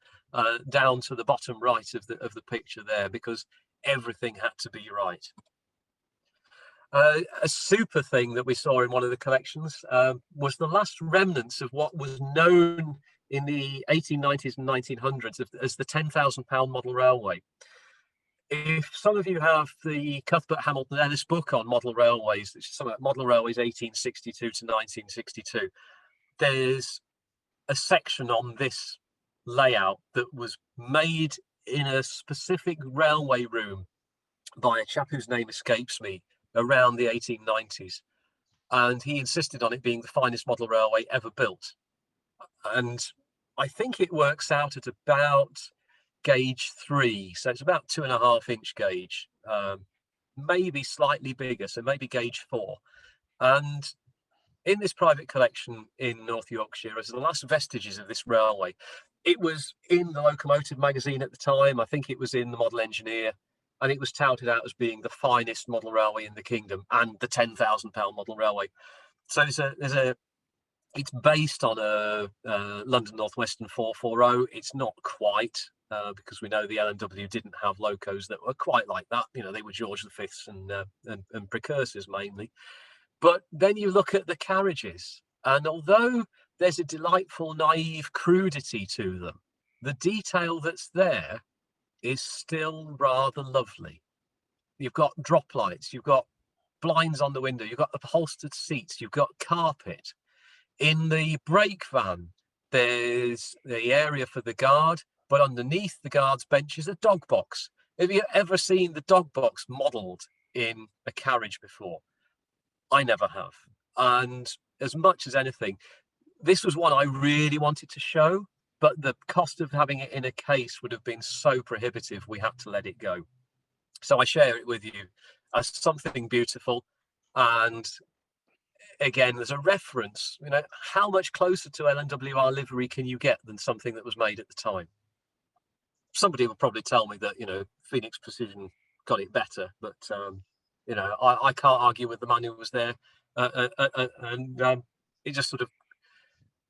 down to the bottom right of the picture there, because everything had to be right. A super thing that we saw in one of the collections was the last remnants of what was known in the 1890s and 1900s as the £10,000 model railway. If some of you have the Cuthbert Hamilton Ellis book on model railways, which is some model railways 1862 to 1962, there's a section on this layout that was made in a specific railway room by a chap whose name escapes me around the 1890s, and he insisted on it being the finest model railway ever built. And I think it works out at about gauge 3, so it's about 2.5-inch gauge, maybe slightly bigger, so maybe gauge 4. And in this private collection in North Yorkshire, as the last vestiges of this railway, it was in the Locomotive magazine at the time. I think it was in the Model Engineer, and it was touted out as being the finest model railway in the kingdom and the £10,000 model railway. So it's based on a London North Western 440. It's not quite, because we know the LNW didn't have locos that were quite like that. You know, they were George V's and precursors mainly. But then you look at the carriages, and although there's a delightful, naive crudity to them, the detail that's there is still rather lovely. You've got drop lights, you've got blinds on the window, you've got upholstered seats, you've got carpet. In the brake van, there's the area for the guard, but underneath the guard's bench is a dog box. Have you ever seen the dog box modelled in a carriage before? I never have. And as much as anything, this was one I really wanted to show, but the cost of having it in a case would have been so prohibitive, we had to let it go. So I share it with you as something beautiful. And again, there's a reference, you know, how much closer to LNWR livery can you get than something that was made at the time? Somebody will probably tell me that, you know, Phoenix Precision got it better, but, you know, I can't argue with the man who was there. And it just sort of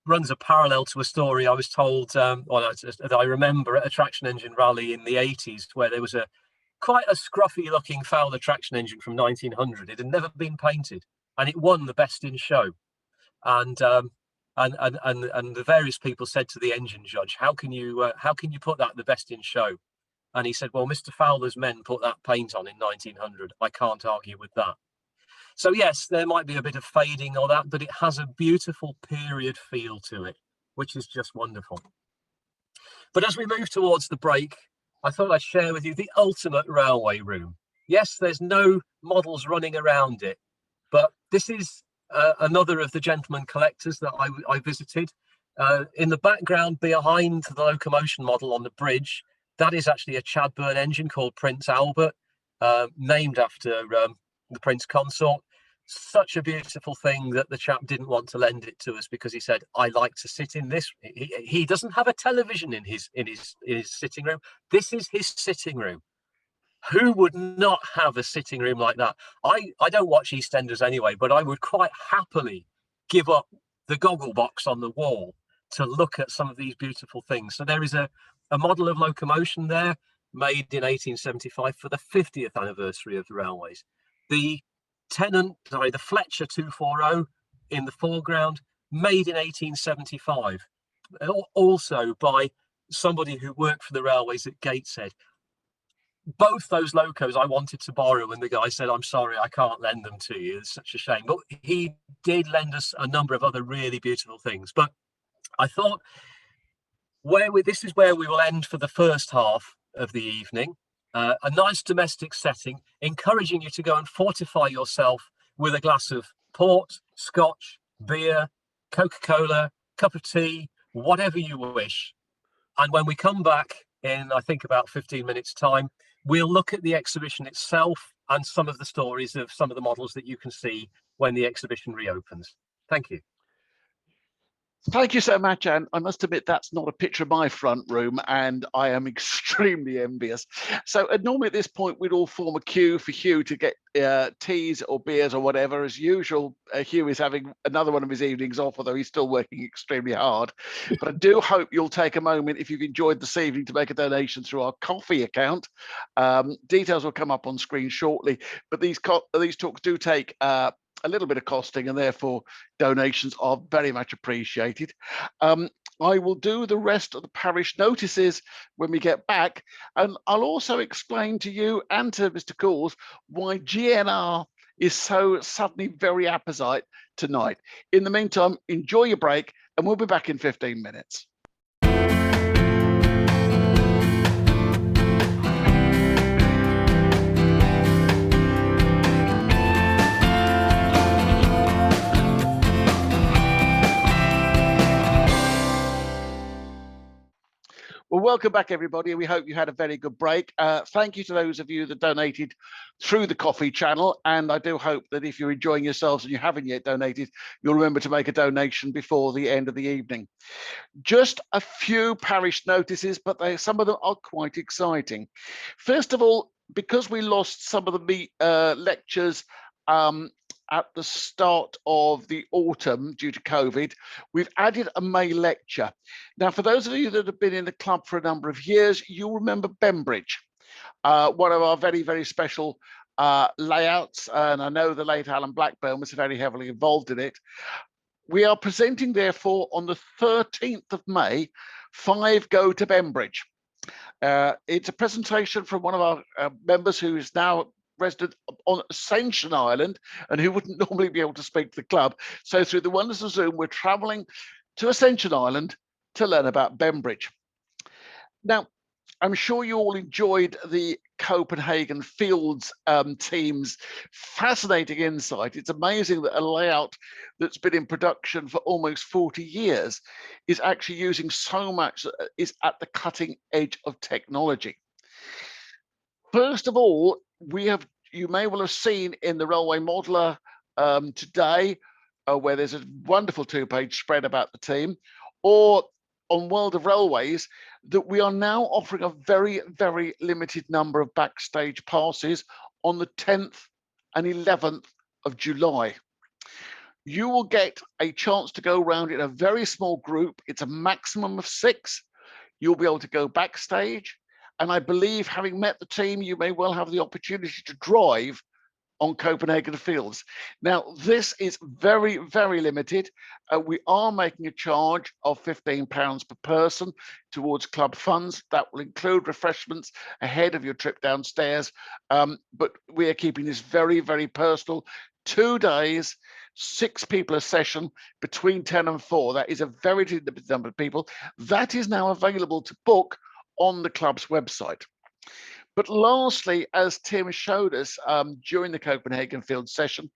runs a parallel to a story I was told, that I remember at a traction engine rally in the 80s, where there was quite a scruffy looking Fowler traction engine from 1900. It had never been painted, and it won the best in show. And the various people said to the engine judge, how can you put that the best in show? And he said, well, Mr. Fowler's men put that paint on in 1900. I can't argue with that. So yes, there might be a bit of fading or that, but it has a beautiful period feel to it, which is just wonderful. But as we move towards the break, I thought I'd share with you the ultimate railway room. Yes, there's no models running around it, but this is another of the gentleman collectors that I visited. In the background behind the locomotion model on the bridge, that is actually a Chadburn engine called Prince Albert, named after the Prince Consort. Such a beautiful thing that the chap didn't want to lend it to us, because he said, I like to sit in this. He doesn't have a television in his sitting room. This is his sitting room. Who would not have a sitting room like that? I don't watch EastEnders anyway, but I would quite happily give up the goggle box on the wall to look at some of these beautiful things. So there is a model of locomotion there, made in 1875 for the 50th anniversary of the railways. The Fletcher 240 in the foreground, made in 1875, also by somebody who worked for the railways at Gateshead. both those locos I wanted to borrow, and the guy said, I'm sorry, I can't lend them to you. It's such a shame. But he did lend us a number of other really beautiful things. But I thought this is where we will end for the first half of the evening. A nice domestic setting, encouraging you to go and fortify yourself with a glass of port, scotch, beer, Coca-Cola, cup of tea, whatever you wish. And when we come back in, I think, about 15 minutes time, we'll look at the exhibition itself and some of the stories of some of the models that you can see when the exhibition reopens. Thank you. Thank you so much, and I must admit that's not a picture of my front room, and I am extremely envious. So normally at this point we'd all form a queue for Hugh to get teas or beers or whatever. As usual, Hugh is having another one of his evenings off, although he's still working extremely hard. But I do hope you'll take a moment, if you've enjoyed this evening, to make a donation through our coffee account. Details will come up on screen shortly, but these talks do take a little bit of costing, and therefore donations are very much appreciated. I will do the rest of the parish notices when we get back, and I'll also explain to you and to Mr. Coulls why GNR is so suddenly very apposite tonight. In the meantime, enjoy your break, and we'll be back in 15 minutes. Well, welcome back, everybody. We hope you had a very good break. Thank you to those of you that donated through the coffee channel. And I do hope that if you're enjoying yourselves and you haven't yet donated, you'll remember to make a donation before the end of the evening. Just a few parish notices, but some of them are quite exciting. First of all, because we lost some of the lectures at the start of the autumn due to COVID, we've added a May lecture. Now, for those of you that have been in the club for a number of years, you'll remember Bembridge, one of our very, very special layouts. And I know the late Alan Blackburn was very heavily involved in it. We are presenting, therefore, on the 13th of May, 5 Go to Bembridge. It's a presentation from one of our members who is now resident on Ascension Island and who wouldn't normally be able to speak to the club. So through the wonders of Zoom, we're traveling to Ascension Island to learn about Bembridge. Now, I'm sure you all enjoyed the Copenhagen Fields team's fascinating insight. It's amazing that a layout that's been in production for almost 40 years is actually using so much that is at the cutting edge of technology. First of all, you may well have seen in the Railway Modeler today, where there's a wonderful 2-page spread about the team, or on World of Railways, that we are now offering a very, very limited number of backstage passes on the 10th and 11th of July. You will get a chance to go around in a very small group. It's a maximum of 6. You'll be able to go backstage. And I believe, having met the team, you may well have the opportunity to drive on Copenhagen Fields. Now, this is very, very limited. We are making a charge of £15 per person towards club funds. That will include refreshments ahead of your trip downstairs. But we are keeping this very, very personal. 2 days, 6 people a session between 10 and 4. That is a very limited number of people. That is now available to book on the club's website. But lastly, as Tim showed us during the Copenhagen Field session,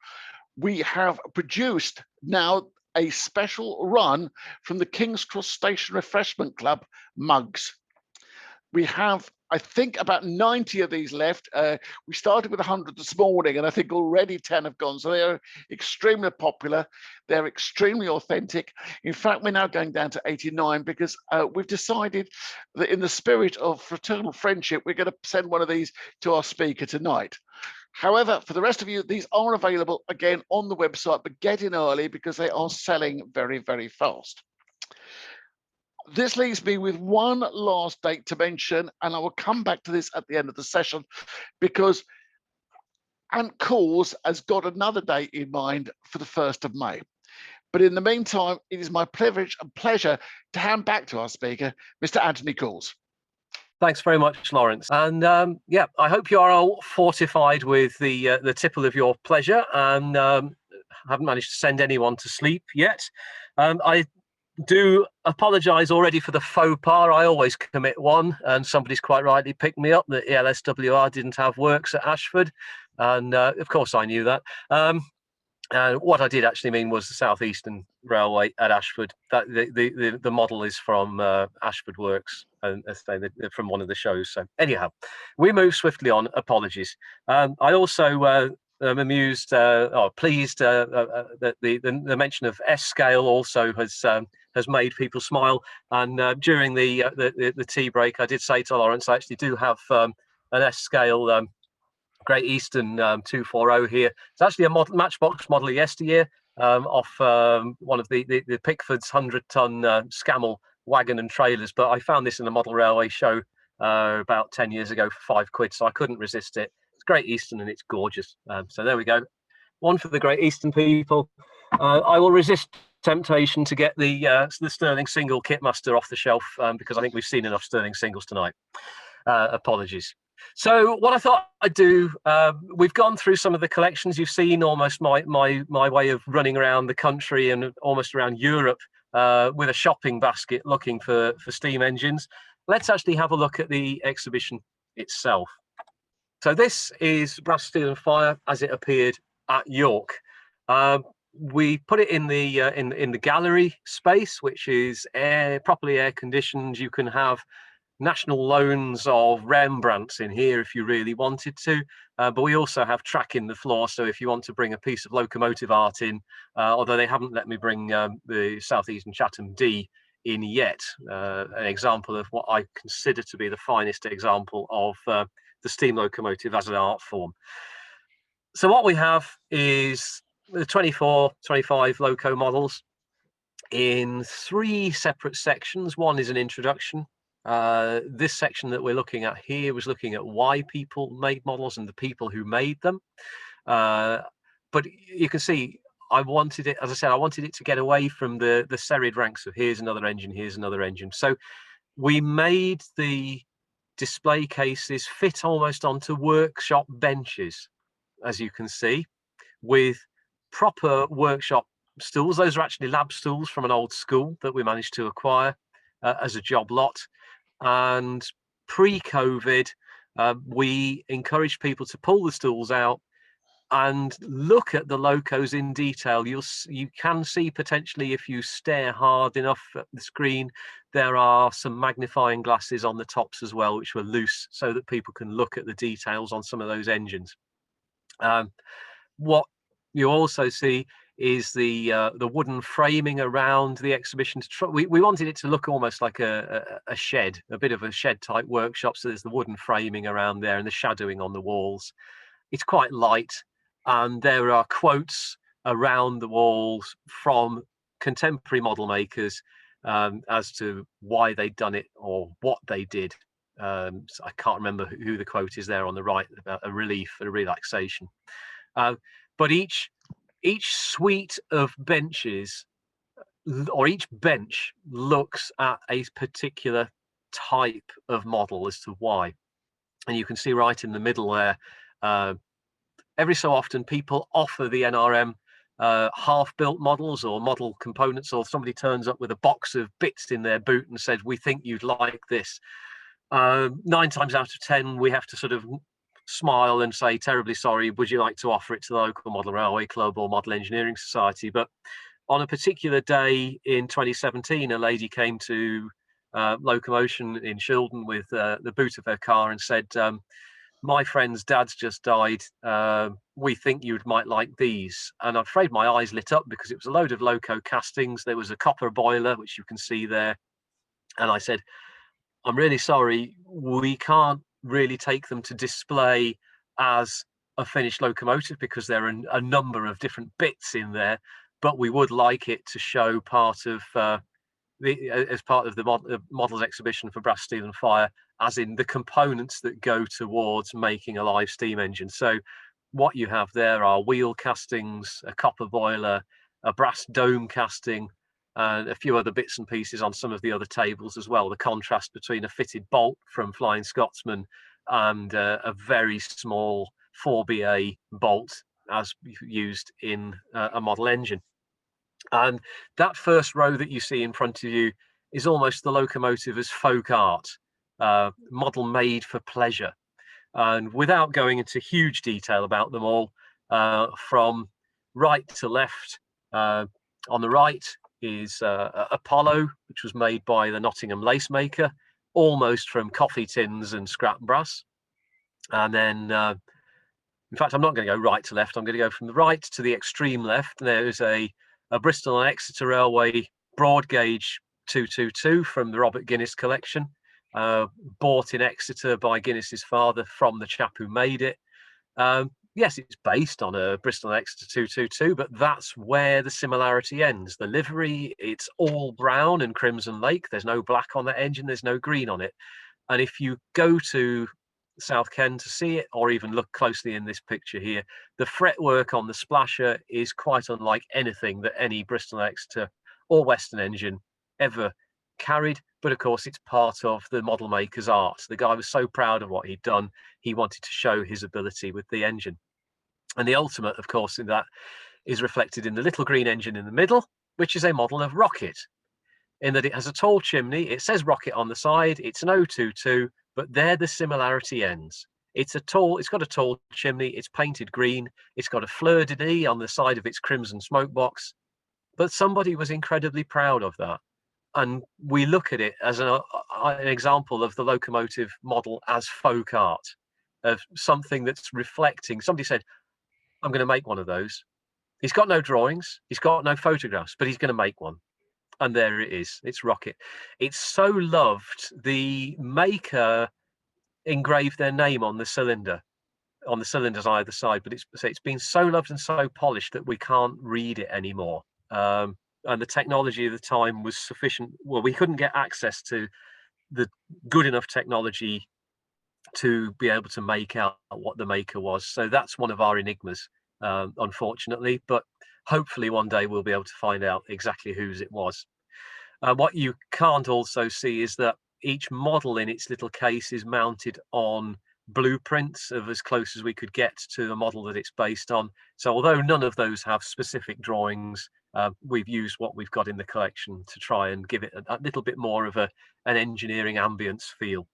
we have produced now a special run from the King's Cross Station Refreshment Club mugs. We have, I think, about 90 of these left. We started with 100 this morning, and I think already 10 have gone. So they are extremely popular. They're extremely authentic. In fact, we're now going down to 89 because we've decided that in the spirit of fraternal friendship, we're going to send one of these to our speaker tonight. However, for the rest of you, these are available again on the website, but get in early because they are selling very, very fast. This leaves me with one last date to mention, and I will come back to this at the end of the session, because Coulls has got another date in mind for the 1st of May. But in the meantime, it is my privilege and pleasure to hand back to our speaker, Mr. Anthony Coulls. Thanks very much, Lawrence. And yeah, I hope you are all fortified with the tipple of your pleasure, and haven't managed to send anyone to sleep yet. I do apologise already for the faux pas. I always commit one, and somebody's quite rightly picked me up that ELSWR didn't have works at Ashford, and of course I knew that. What I did actually mean was the South Eastern Railway at Ashford. That the model is from Ashford Works, and from one of the shows. So anyhow, we move swiftly on. Apologies. I also am amused, or pleased that the mention of S scale also has made people smile. And during the tea break, I did say to Lawrence, I actually do have an S scale. Great Eastern 240 here. It's actually a Matchbox model of yesteryear, off one of the Pickford's 100-ton Scammell wagon and trailers. But I found this in a model railway show about 10 years ago for £5, so I couldn't resist it. It's Great Eastern and it's gorgeous. So there we go. One for the Great Eastern people. I will resist temptation to get the Sterling single Kitmaster off the shelf, because I think we've seen enough Sterling singles tonight. Apologies. So what I thought I'd do, we've gone through some of the collections. You've seen almost my way of running around the country and almost around Europe with a shopping basket looking for steam engines. Let's actually have a look at the exhibition itself. So this is Brass, Steel and Fire as it appeared at York. We put it in the gallery space, which is properly air conditioned. You can have national loans of Rembrandts in here if you really wanted to, but we also have track in the floor, so if you want to bring a piece of locomotive art in, although they haven't let me bring the South Eastern Chatham D in yet, an example of what I consider to be the finest example of the steam locomotive as an art form. So what we have is the 24, 25 loco models in 3 separate sections. One is an introduction. This section that we're looking at here was looking at why people made models and the people who made them. But you can see I wanted it, as I said, I wanted it to get away from the serried ranks of here's another engine, here's another engine. So we made the display cases fit almost onto workshop benches, as you can see, with proper workshop stools. Those are actually lab stools from an old school that we managed to acquire as a job lot. And pre-COVID, we encouraged people to pull the stools out and look at the locos in detail. You can see potentially, if you stare hard enough at the screen, there are some magnifying glasses on the tops as well, which were loose, so that people can look at the details on some of those engines. What you also see is the wooden framing around the exhibition. We wanted it to look almost like a shed, a bit of a shed type workshop. So there's the wooden framing around there and the shadowing on the walls. It's quite light, and there are quotes around the walls from contemporary model makers as to why they'd done it or what they did. So I can't remember who the quote is there on the right, about a relief and a relaxation. But each suite of benches, or each bench, looks at a particular type of model as to why. And you can see right in the middle there, every so often people offer the NRM half-built models or model components, or somebody turns up with a box of bits in their boot and says, we think you'd like this. 9 times out of 10, we have to sort of smile and say, terribly sorry, would you like to offer it to the local Model Railway Club or Model Engineering Society? But on a particular day in 2017, a lady came to Locomotion in Shildon with the boot of her car and said, my friend's dad's just died, we think you might like these. And I'm afraid my eyes lit up, because it was a load of loco castings. There was a copper boiler, which you can see there. And I said, I'm really sorry, we can't really take them to display as a finished locomotive, because there are a number of different bits in there, but we would like it to show part of as part of the models exhibition for Brass, Steel and Fire, as in the components that go towards making a live steam engine. So what you have there are wheel castings, a copper boiler, a brass dome casting, and a few other bits and pieces on some of the other tables as well. The contrast between a fitted bolt from Flying Scotsman and a very small 4BA bolt as used in a model engine. And that first row that you see in front of you is almost the locomotive as folk art, model made for pleasure. And without going into huge detail about them all, from right to left, on the right is Apollo, which was made by the Nottingham lace maker, almost from coffee tins and scrap brass. And then, in fact, I'm not going to go right to left. I'm going to go from the right to the extreme left. There's a Bristol and Exeter Railway broad gauge 222 from the Robert Guinness collection, bought in Exeter by Guinness's father from the chap who made it. Yes, it's based on a Bristol and Exeter 222, but that's where the similarity ends. The livery, it's all brown and crimson lake. There's no black on that engine. There's no green on it. And if you go to South Ken to see it, or even look closely in this picture here, the fretwork on the splasher is quite unlike anything that any Bristol and Exeter or Western engine ever carried. But of course, it's part of the model maker's art. The guy was so proud of what he'd done, he wanted to show his ability with the engine. And the ultimate, of course, in that is reflected in the little green engine in the middle, which is a model of Rocket, in that it has a tall chimney. It says Rocket on the side. It's an 022, but there the similarity ends. It's got a tall chimney. It's painted green. It's got a fleur-de-lis on the side of its crimson smoke box. But somebody was incredibly proud of that. And we look at it as an example of the locomotive model as folk art, of something that's reflecting. Somebody said, I'm going to make one of those. He's got no drawings. He's got no photographs, but he's going to make one. And there it is. It's Rocket. It's so loved. The maker engraved their name on the cylinder, on the cylinders either side, but it's been so loved and so polished that we can't read it anymore. And the technology of the time was sufficient. Well, we couldn't get access to the good enough technology to be able to make out what the maker was. So that's one of our enigmas, unfortunately, but hopefully one day we'll be able to find out exactly whose it was. What you can't also see is that each model in its little case is mounted on blueprints of as close as we could get to the model that it's based on. So although none of those have specific drawings, we've used what we've got in the collection to try and give it a little bit more of an engineering ambience feel.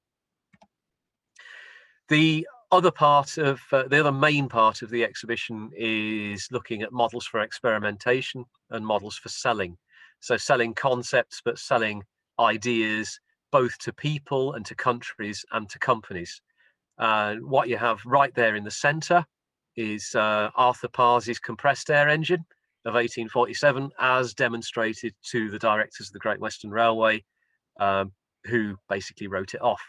The other part of the other main part of the exhibition is looking at models for experimentation and models for selling. So selling concepts, but selling ideas both to people and to countries and to companies. What you have right there in the center is Arthur Parr's compressed air engine of 1847, as demonstrated to the directors of the Great Western Railway, who basically wrote it off.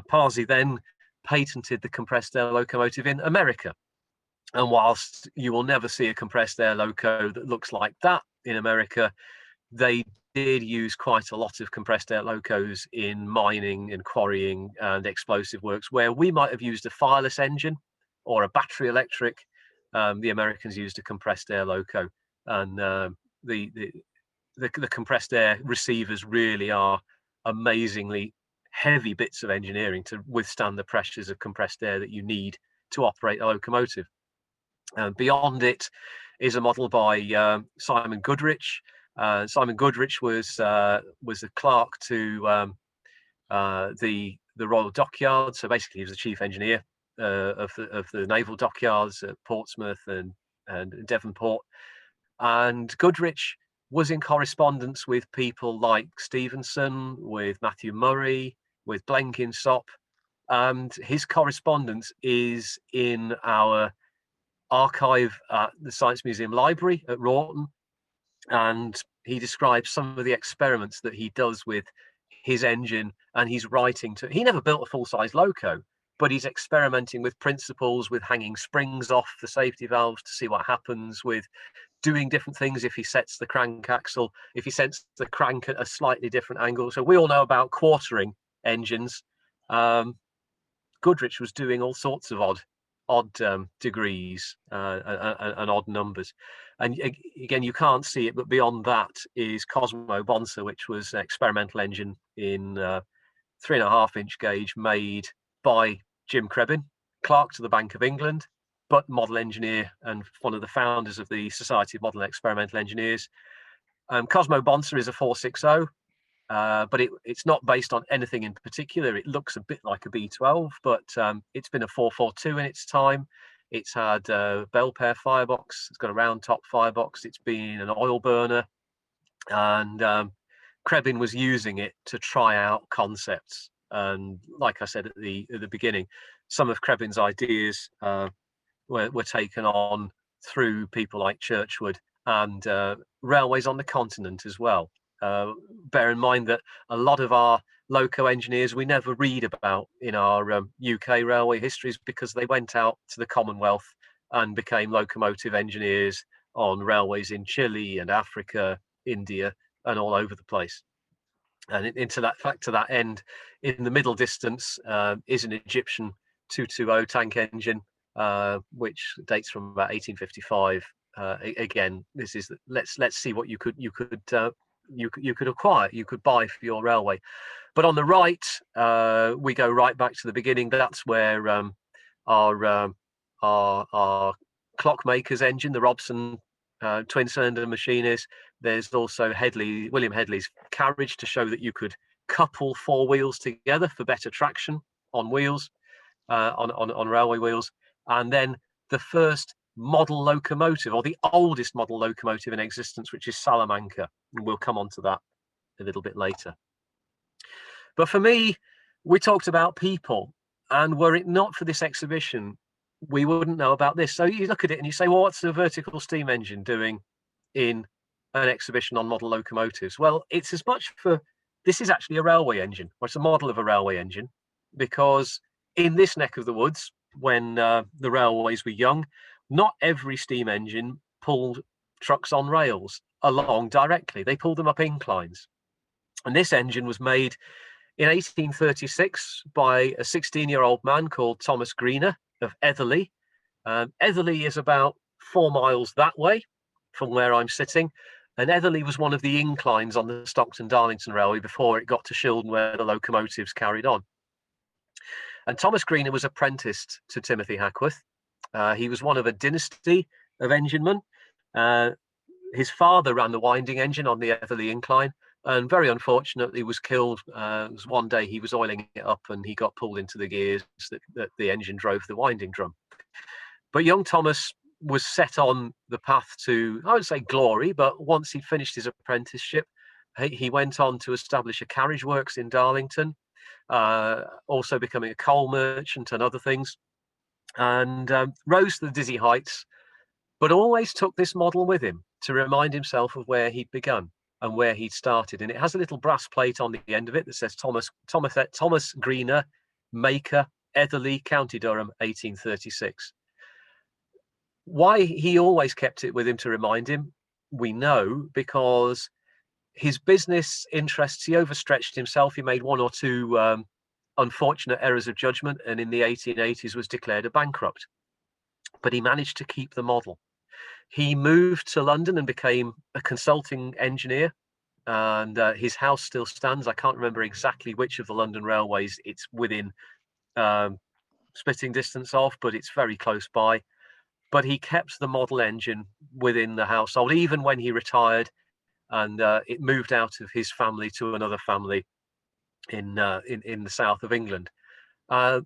Parsi then patented the compressed air locomotive in America. And whilst you will never see a compressed air loco that looks like that in America, they did use quite a lot of compressed air locos in mining and quarrying and explosive works, where we might have used a fireless engine or a battery electric. The Americans used a compressed air loco, and the compressed air receivers really are amazingly heavy bits of engineering to withstand the pressures of compressed air that you need to operate a locomotive. Beyond it is a model by Simon Goodrich. Simon Goodrich was a clerk to the Royal Dockyard. So basically, he was the chief engineer of the naval dockyards at Portsmouth and Devonport. And Goodrich was in correspondence with people like Stevenson, with Matthew Murray, with Blenkinsop, and his correspondence is in our archive at the Science Museum Library at Rawton. And he describes some of the experiments that he does with his engine, and he's writing to, he never built a full-size loco, but he's experimenting with principles, with hanging springs off the safety valves to see what happens, with doing different things if he sets the crank axle, if he sets the crank at a slightly different angle. So we all know about quartering engines. Goodrich was doing all sorts of odd odd degrees and odd numbers. And again, you can't see it, but beyond that is Cosmo Bonser, which was an experimental engine in 3.5-inch gauge made by Jim Crebin, clerk to the Bank of England, but model engineer and one of the founders of the Society of Model and Experimental Engineers. Cosmo Bonser is a 460, but it's not based on anything in particular. It looks a bit like a B12, but it's been a 442 in its time. It's had a Belpaire firebox. It's got a round top firebox. It's been an oil burner, and Crebin was using it to try out concepts. And like I said at the beginning, some of Crebin's ideas were taken on through people like Churchwood and railways on the continent as well. Bear in mind that a lot of our loco engineers we never read about in our UK railway histories because they went out to the Commonwealth and became locomotive engineers on railways in Chile and Africa, India, and all over the place. And into that fact, to that end, in the middle distance is an Egyptian 220 tank engine, which dates from about 1855. Again, this is let's see what you could acquire, you could buy for your railway. But on the right, we go right back to the beginning. That's where our clockmaker's engine, the Robson twin-cylinder machine is. There's also William Headley's carriage to show that you could couple 4 wheels together for better traction on wheels, on railway wheels. And then the first model locomotive, or the oldest model locomotive in existence, which is Salamanca. And we'll come on to that a little bit later. But for me, we talked about people, and were it not for this exhibition, we wouldn't know about this. So you look at it and you say, well, what's a vertical steam engine doing in an exhibition on model locomotives? Well, it's as much for, this is actually a railway engine, or it's a model of a railway engine, because in this neck of the woods, when the railways were young, not every steam engine pulled trucks on rails along directly. They pulled them up inclines. And this engine was made in 1836 by a 16-year-old man called Thomas Greener of Etherley. Etherley is about 4 miles that way from where I'm sitting. And Etherley was one of the inclines on the Stockton-Darlington Railway before it got to Shildon, where the locomotives carried on. And Thomas Greener was apprenticed to Timothy Hackworth. He was one of a dynasty of enginemen. His father ran the winding engine on the Etherley incline, and very unfortunately was killed. One day he was oiling it up and he got pulled into the gears that the engine drove the winding drum. But young Thomas was set on the path to, I would say, glory, but once he'd finished his apprenticeship, he went on to establish a carriage works in Darlington, also becoming a coal merchant and other things, and rose to the dizzy heights, but always took this model with him to remind himself of where he'd begun and where he'd started. And it has a little brass plate on the end of it that says Thomas Greener, maker, Etherley, County Durham, 1836. Why he always kept it with him to remind him, we know, because his business interests, he overstretched himself. He made 1 or 2 unfortunate errors of judgment, and in the 1880s was declared a bankrupt. But he managed to keep the model. He moved to London and became a consulting engineer, and his house still stands. I can't remember exactly which of the London railways it's within spitting distance of, but it's very close by. But he kept the model engine within the household, even when he retired, and it moved out of his family to another family in the south of England. But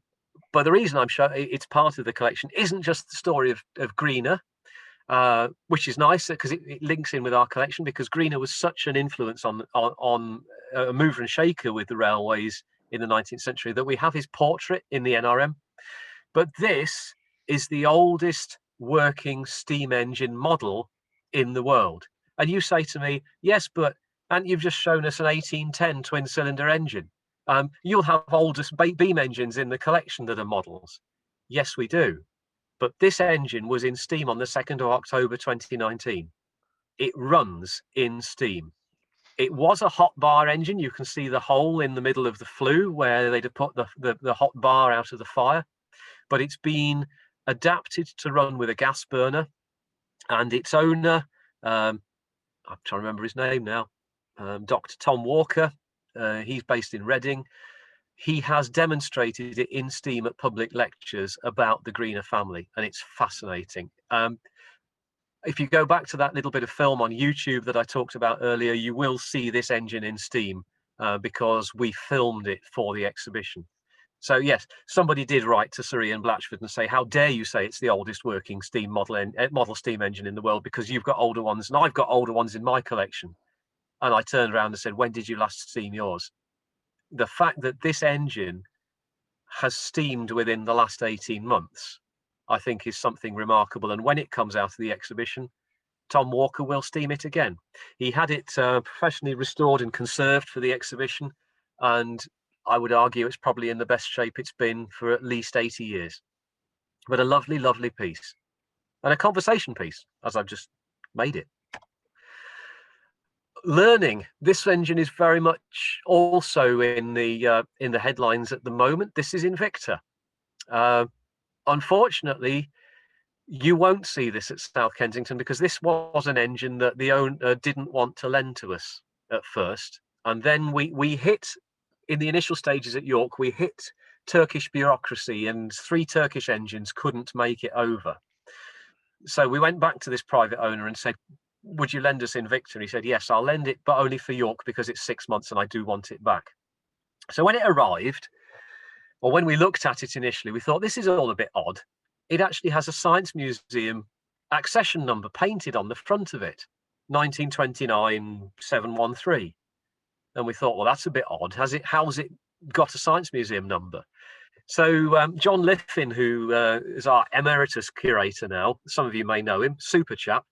the reason I'm showing it's part of the collection isn't just the story of Greener, which is nice because it links in with our collection, because Greener was such an influence on a mover and shaker with the railways in the 19th century that we have his portrait in the NRM. But this is the oldest working steam engine model in the world. And you say to me, yes, but and you've just shown us an 1810 twin cylinder engine. You'll have older beam engines in the collection that are models. Yes, we do. But this engine was in steam on the 2nd of October 2019. It runs in steam. It was a hot bar engine. You can see the hole in the middle of the flue where they'd have put the hot bar out of the fire. But it's been adapted to run with a gas burner, and its owner, I'm trying to remember his name now, Dr. Tom Walker, he's based in Reading. He has demonstrated it in steam at public lectures about the Greener family, and it's fascinating. If you go back to that little bit of film on YouTube that I talked about earlier, you will see this engine in steam because we filmed it for the exhibition. So yes, somebody did write to Sir Ian Blatchford and say, how dare you say it's the oldest working steam model steam engine in the world, because you've got older ones and I've got older ones in my collection. And I turned around and said, when did you last steam yours? The fact that this engine has steamed within the last 18 months, I think is something remarkable. And when it comes out of the exhibition, Tom Walker will steam it again. He had it professionally restored and conserved for the exhibition, and I would argue it's probably in the best shape it's been for at least 80 years. But a lovely, lovely piece, and a conversation piece, as I've just made it. Learning. This engine is very much also in the headlines at the moment. This is Invicta. Unfortunately, you won't see this at South Kensington because this was an engine that the owner didn't want to lend to us at first, and then we hit, in the initial stages at York, we hit Turkish bureaucracy, and 3 Turkish engines couldn't make it over. So we went back to this private owner and said, would you lend us Invicta? And he said, yes, I'll lend it, but only for York because it's 6 months and I do want it back. So when it arrived, or when we looked at it initially, we thought this is all a bit odd. It actually has a Science Museum accession number painted on the front of it, 1929-713. And we thought, well, that's a bit odd. How's it got a Science Museum number? So John Liffin, who is our emeritus curator now, some of you may know him, super chap,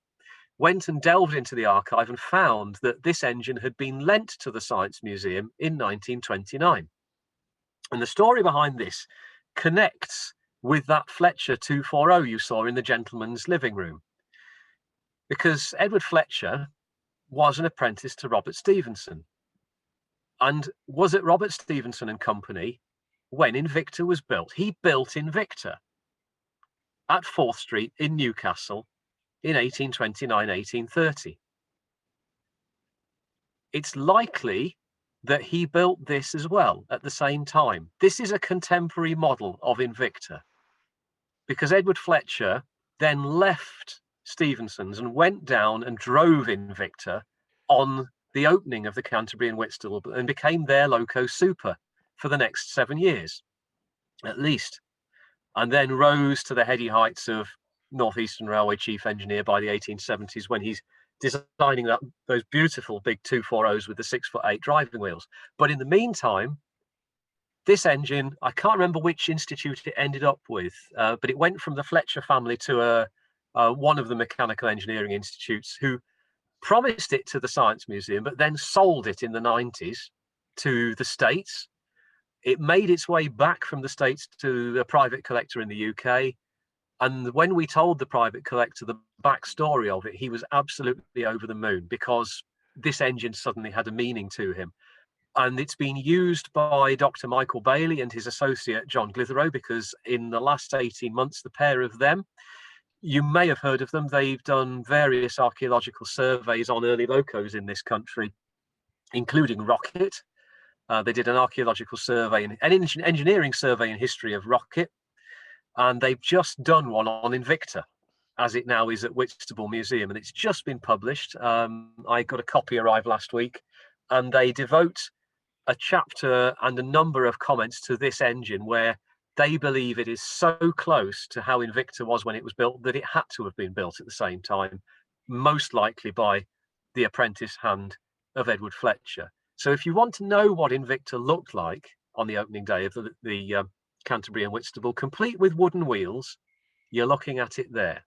went and delved into the archive and found that this engine had been lent to the Science Museum in 1929. And the story behind this connects with that Fletcher 240 you saw in the gentleman's living room. Because Edward Fletcher was an apprentice to Robert Stevenson, and was at Robert Stevenson and Company when Invicta was built. He built Invicta at 4th Street in Newcastle in 1829-1830. It's likely that he built this as well at the same time. This is a contemporary model of Invicta, because Edward Fletcher then left Stevenson's and went down and drove Invicta on the opening of the Canterbury and Whitstable and became their loco super for the next 7 years, at least. And then rose to the heady heights of Northeastern Railway chief engineer by the 1870s when he's designing those beautiful big 240s with the 6'8" driving wheels. But in the meantime, this engine, I can't remember which institute it ended up with, but it went from the Fletcher family to one of the mechanical engineering institutes, who promised it to the Science Museum, but then sold it in the 90s to the States. It made its way back from the States to a private collector in the UK. And when we told the private collector the backstory of it, he was absolutely over the moon, because this engine suddenly had a meaning to him. And it's been used by Dr. Michael Bailey and his associate John Glitherow, because in the last 18 months, the pair of them, you may have heard of them, they've done various archaeological surveys on early locos in this country, including Rocket. They did an archaeological survey, an engineering survey and history of Rocket. And they've just done one on Invicta, as it now is at Whitstable Museum, and it's just been published. I got a copy arrive last week, and they devote a chapter and a number of comments to this engine, where they believe it is so close to how Invicta was when it was built that it had to have been built at the same time, most likely by the apprentice hand of Edward Fletcher. So if you want to know what Invicta looked like on the opening day of the Canterbury and Whitstable, complete with wooden wheels, you're looking at it there.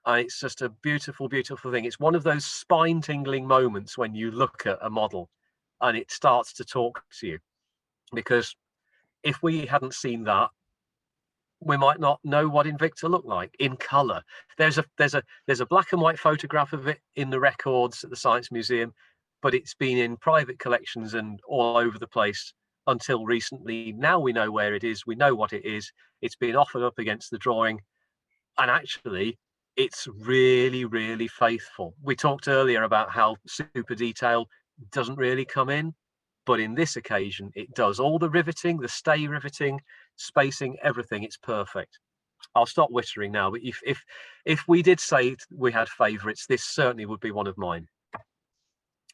And it's just a beautiful, beautiful thing. It's one of those spine-tingling moments when you look at a model and it starts to talk to you, because if we hadn't seen that, we might not know what Invicta looked like in color. There's a black and white photograph of it in the records at the Science Museum, but it's been in private collections and all over the place until recently. Now we know where it is, we know what it is. It's been offered up against the drawing, And actually, it's really, really faithful. We talked earlier about how super detail doesn't really come in, but in this occasion, it does. All the riveting, the stay riveting, spacing, everything, it's perfect. I'll stop whittering now, but if we did say we had favourites, this certainly would be one of mine.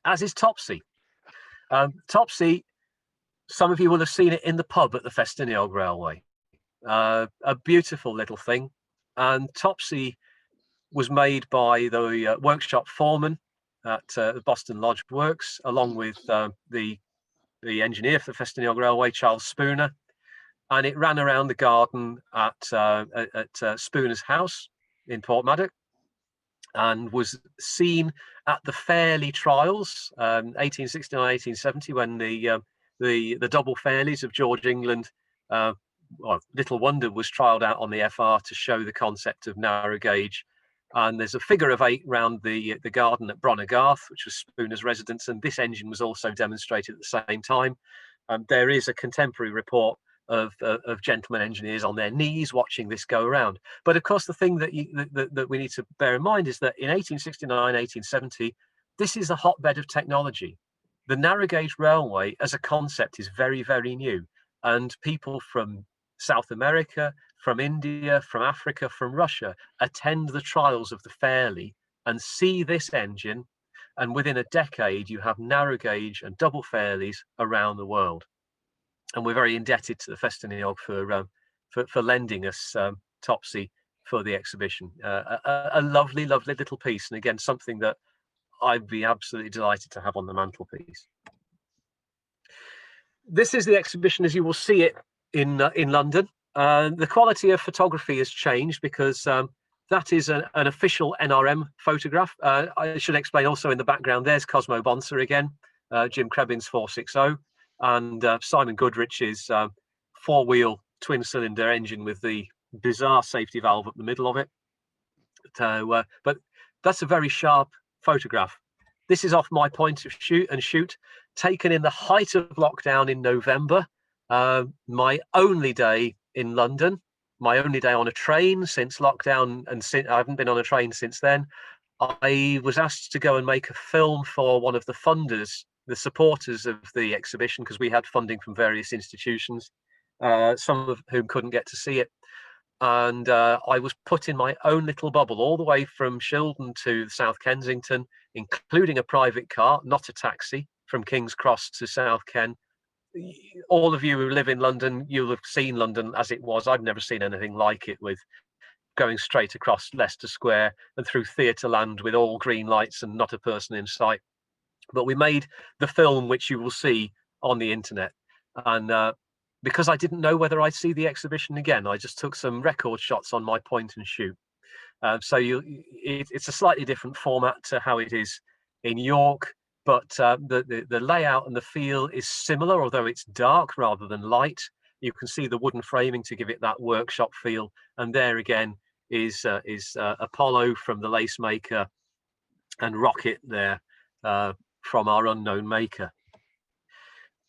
As is Topsy. Topsy, some of you will have seen it in the pub at the Festiniog Railway. A beautiful little thing. And Topsy was made by the workshop foreman at the Boston Lodge Works, along with the engineer for the Festiniog Railway, Charles Spooner. And it ran around the garden at Spooner's house in Portmaddock, and was seen at the Fairley trials, 1869, 1870, when the double Fairleys of George England, well, little wonder, was trialled out on the FR to show the concept of narrow gauge. And there's a figure of 8 round the garden at Bronnergarth, which was Spooner's residence, and this engine was also demonstrated at the same time. There is a contemporary report of gentlemen engineers on their knees watching this go around. But of course, the thing that that we need to bear in mind is that in 1869, 1870, this is a hotbed of technology. The narrow gauge railway as a concept is very, very new, and people from South America, from India, from Africa, from Russia attend the trials of the Fairley and see this engine, and within a decade you have narrow gauge and double Fairleys around the world. And we're very indebted to the Festiniog for lending us Topsy for the exhibition. A lovely, lovely little piece, and again, something that I'd be absolutely delighted to have on the mantelpiece. This is the exhibition as you will see it in London. The quality of photography has changed because that is an official NRM photograph. I should explain also in the background, there's Cosmo Bonser again, Jim Krebbin's 460. And Simon Goodrich's 4-wheel twin-cylinder engine with the bizarre safety valve at the middle of it. But that's a very sharp photograph. This is off my point of shoot, taken in the height of lockdown in November. My only day in London, my only day on a train since lockdown, and I haven't been on a train since then. I was asked to go and make a film for one of the funders, the supporters of the exhibition, because we had funding from various institutions, some of whom couldn't get to see it. And I was put in my own little bubble all the way from Shildon to South Kensington, including a private car, not a taxi, from King's Cross to South Ken. All of you who live in London, you'll have seen London as it was. I've never seen anything like it, with going straight across Leicester Square and through Theatre Land with all green lights and not a person in sight. But we made the film, which you will see on the internet. And because I didn't know whether I'd see the exhibition again, I just took some record shots on my point and shoot. So it's a slightly different format to how it is in York, but the layout and the feel is similar, although it's dark rather than light. You can see the wooden framing to give it that workshop feel. And there again is Apollo from the lace maker and Rocket there from our unknown maker.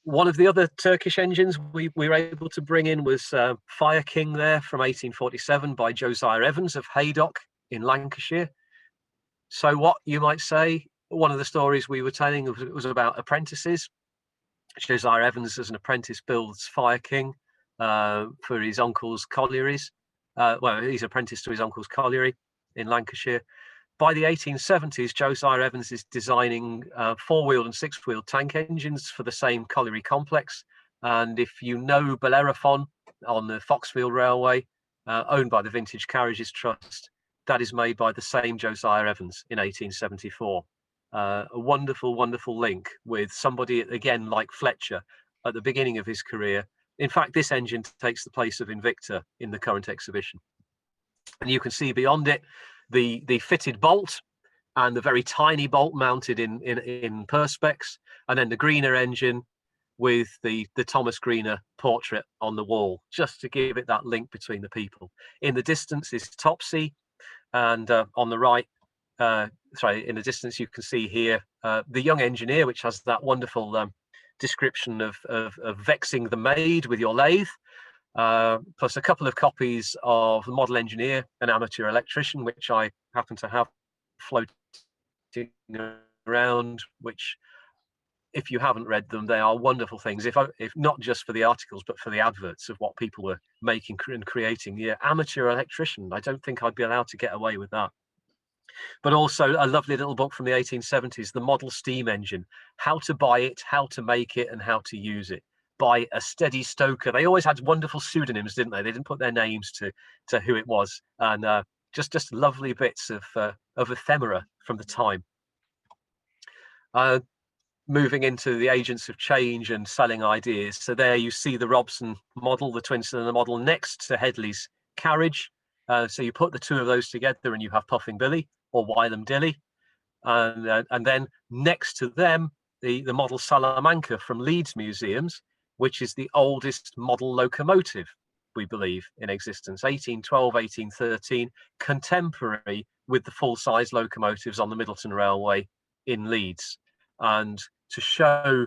One of the other Turkish engines we were able to bring in was Fire King there from 1847 by Josiah Evans of Haydock in Lancashire. So what you might say, one of the stories we were telling was about apprentices. Josiah Evans as an apprentice builds Fire King for his uncle's collieries. Well, he's apprenticed to his uncle's colliery in Lancashire. By the 1870s, Josiah Evans is designing 4-wheeled and 6-wheeled tank engines for the same colliery complex. And if you know Bellerophon on the Foxfield Railway, owned by the Vintage Carriages Trust, that is made by the same Josiah Evans in 1874. A wonderful, wonderful link with somebody, again, like Fletcher at the beginning of his career. In fact, this engine takes the place of Invicta in the current exhibition. And you can see beyond it the fitted bolt and the very tiny bolt mounted in perspex, and then the Greener engine with the Thomas Greener portrait on the wall, just to give it that link between the people. In the distance is Topsy, and on the right, sorry, in the distance you can see here the Young Engineer, which has that wonderful description of vexing the maid with your lathe. plus a couple of copies of The Model Engineer, an Amateur Electrician, which I happen to have floating around, which, if you haven't read them, they are wonderful things, if not just for the articles, but for the adverts of what people were making and creating. The Amateur Electrician, I don't think I'd be allowed to get away with that. But also a lovely little book from the 1870s, The Model Steam Engine, how to buy it, how to make it, and how to use it, by a Steady Stoker. They always had wonderful pseudonyms, didn't they? They didn't put their names to who it was, and just lovely bits of ephemera from the time. Moving into the agents of change and selling ideas. So there you see the Robson model, the twin-cylinder model, next to Headley's carriage. So you put the two of those together and you have Puffing Billy or Wylam Dilly. And then next to them, the model Salamanca from Leeds Museums, which is the oldest model locomotive, we believe, in existence, 1812, 1813, contemporary with the full-size locomotives on the Middleton Railway in Leeds. And to show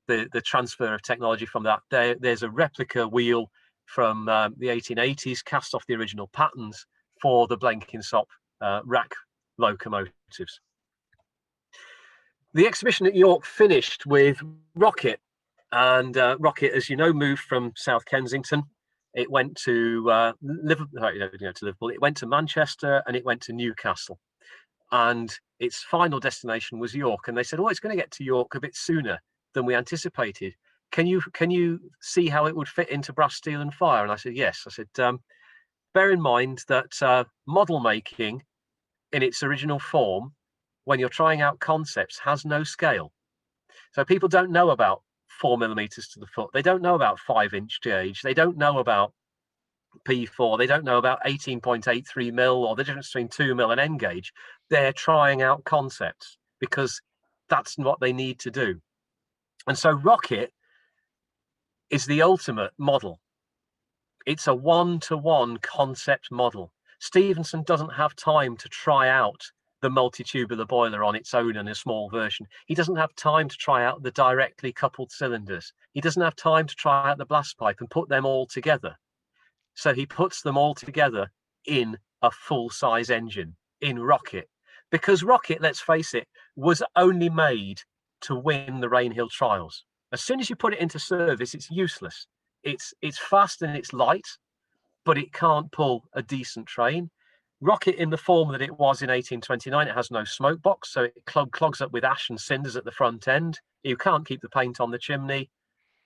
the transfer of technology from that, there's a replica wheel from the 1880s, cast off the original patterns for the Blenkinsop rack locomotives. The exhibition at York finished with Rocket, and Rocket, as you know, moved from South Kensington. It went to Liverpool, it went to Manchester, and it went to Newcastle. And its final destination was York. And they said, oh, it's going to get to York a bit sooner than we anticipated. Can you see how it would fit into Brass, Steel and Fire? And I said, yes. I said, bear in mind that model making in its original form, when you're trying out concepts, has no scale. So people don't know about 4mm to the foot. They don't know about 5-inch gauge. They don't know about P4. They don't know about 18.83 mil or the difference between 2 mil and N gauge. They're trying out concepts because that's what they need to do. And so Rocket is the ultimate model. It's a one-to-one concept model. Stephenson doesn't have time to try out the multi-tubular boiler on its own in a small version. He doesn't have time to try out the directly coupled cylinders. He doesn't have time to try out the blast pipe and put them all together. So he puts them all together in a full-size engine, in Rocket. Because Rocket, let's face it, was only made to win the Rainhill trials. As soon as you put it into service, it's useless. It's fast and it's light, but it can't pull a decent train. Rocket, in the form that it was in 1829, it has no smoke box, so it clogs up with ash and cinders at the front end. You can't keep the paint on the chimney,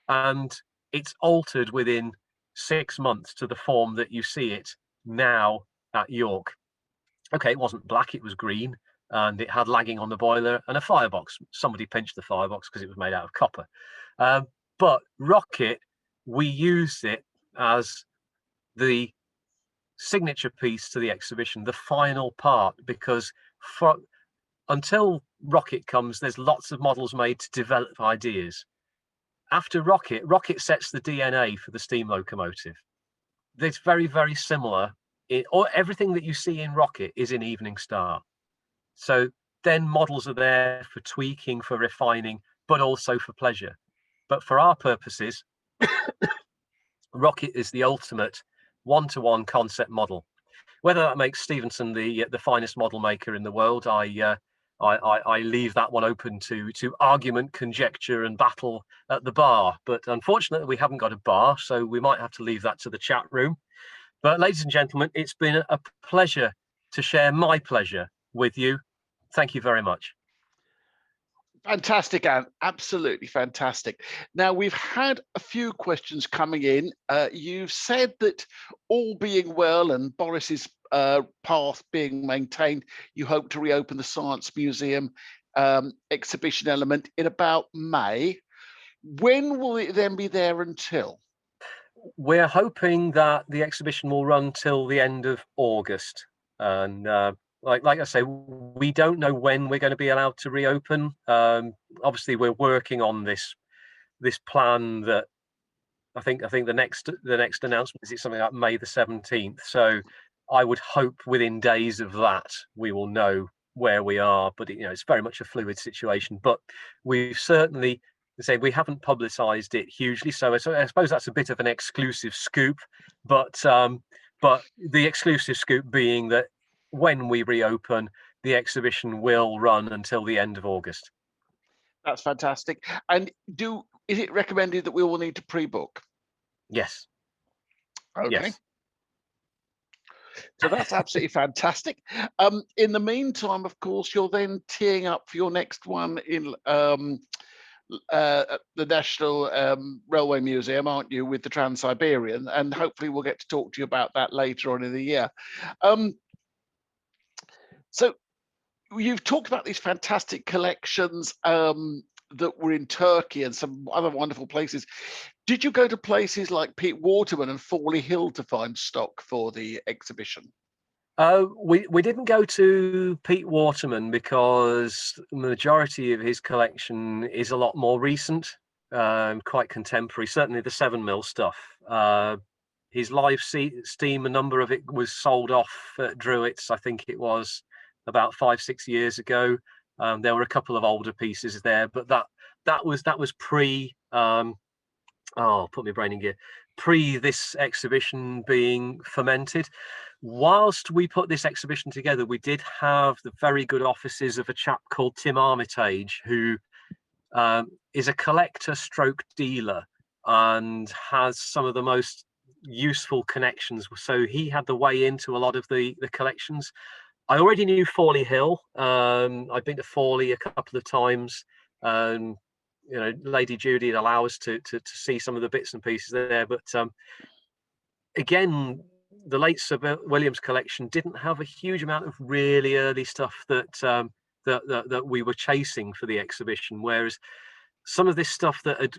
and it's altered within 6 months to the form that you see it now at York. Okay, it wasn't black, it was green, and it had lagging on the boiler and a firebox. Somebody pinched the firebox because it was made out of copper. But Rocket, we used it as the signature piece to the exhibition, the final part, because until Rocket comes, there's lots of models made to develop ideas. After Rocket sets the DNA for the steam locomotive. It's very, very similar. Everything that you see in Rocket is in Evening Star. So then models are there for tweaking, for refining, but also for pleasure. But for our purposes, Rocket is the ultimate one-to-one concept model. Whether that makes Stephenson the finest model maker in the world, I leave that one open to argument, conjecture, and battle at the bar. But unfortunately, we haven't got a bar, so we might have to leave that to the chat room. But ladies and gentlemen, it's been a pleasure to share my pleasure with you. Thank you very much. Fantastic, Anne. Absolutely fantastic. Now, we've had a few questions coming in. You've said that all being well and Boris's path being maintained, you hope to reopen the Science Museum exhibition element in about May. When will it then be there until? We're hoping that the exhibition will run till the end of August. And like I say, we don't know when we're going to be allowed to reopen. Obviously, we're working on this plan that I think the next announcement is something like May the 17th. So I would hope within days of that we will know where we are. But it's very much a fluid situation. But we've certainly say we haven't publicised it hugely, so I suppose that's a bit of an exclusive scoop. But the exclusive scoop being that when we reopen, the exhibition will run until the end of August. That's fantastic. And is it recommended that we all need to pre-book? Yes. Okay. Yes. So that's absolutely fantastic. In the meantime, of course, you're then teeing up for your next one in at the National Railway Museum, aren't you, with the Trans-Siberian? And hopefully we'll get to talk to you about that later on in the year. So you've talked about these fantastic collections that were in Turkey and some other wonderful places. Did you go to places like Pete Waterman and Fawley Hill to find stock for the exhibition? We didn't go to Pete Waterman because the majority of his collection is a lot more recent, quite contemporary. Certainly the 7mm stuff. His live steam, a number of it was sold off at Druitt's. I think it was about 5-6 years ago. There were a couple of older pieces there, but that was pre. Put my brain in gear. Pre this exhibition being fermented. Whilst we put this exhibition together, we did have the very good offices of a chap called Tim Armitage, who is a collector stroke dealer and has some of the most useful connections. So he had the way into a lot of the collections. I already knew Fawley Hill. I've been to Fawley a couple of times. You know, Lady Judy would allow us to see some of the bits and pieces there. But again, the late Sir William's collection didn't have a huge amount of really early stuff that we were chasing for the exhibition. Whereas some of this stuff that had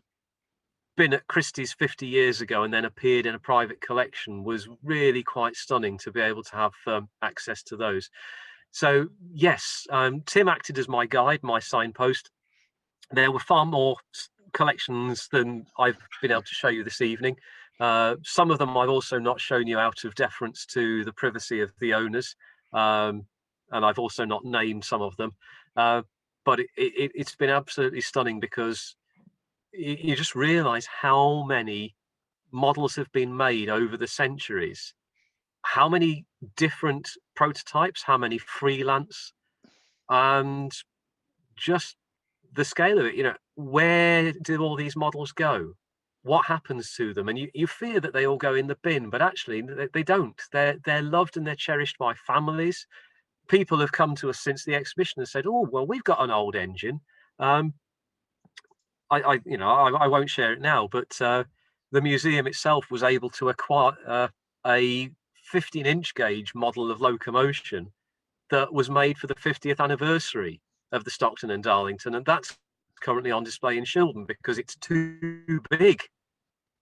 been at Christie's 50 years ago and then appeared in a private collection was really quite stunning to be able to have access to those. So yes, Tim acted as my guide, my signpost. There were far more collections than I've been able to show you this evening. Some of them I've also not shown you out of deference to the privacy of the owners, and I've also not named some of them. But it's been absolutely stunning because you just realise how many models have been made over the centuries, how many different prototypes, how many freelance, and just the scale of it. You know, where do all these models go? What happens to them? And you fear that they all go in the bin, but actually they don't. They're loved and they're cherished by families. People have come to us since the exhibition and said, "Oh, well, we've got an old engine." I won't share it now, but the museum itself was able to acquire a 15-inch gauge model of locomotion that was made for the 50th anniversary of the Stockton and Darlington, and that's currently on display in Shildon because it's too big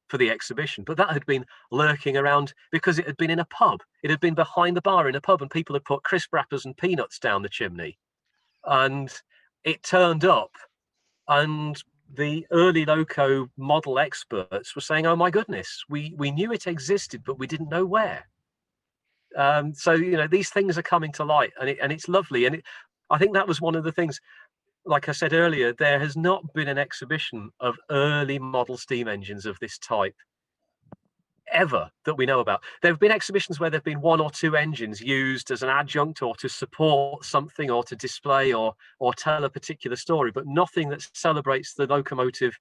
for the exhibition. But that had been lurking around because it had been in a pub. It had been behind the bar in a pub, and people had put crisp wrappers and peanuts down the chimney, and it turned up, and the early loco model experts were saying, "Oh my goodness, we knew it existed, but we didn't know where." So you know, these things are coming to light, and it's lovely. And I think that was one of the things. Like I said earlier, there has not been an exhibition of early model steam engines of this type ever that we know about. There have been exhibitions where there have been 1 or 2 engines used as an adjunct or to support something or to display or tell a particular story, but nothing that celebrates the locomotive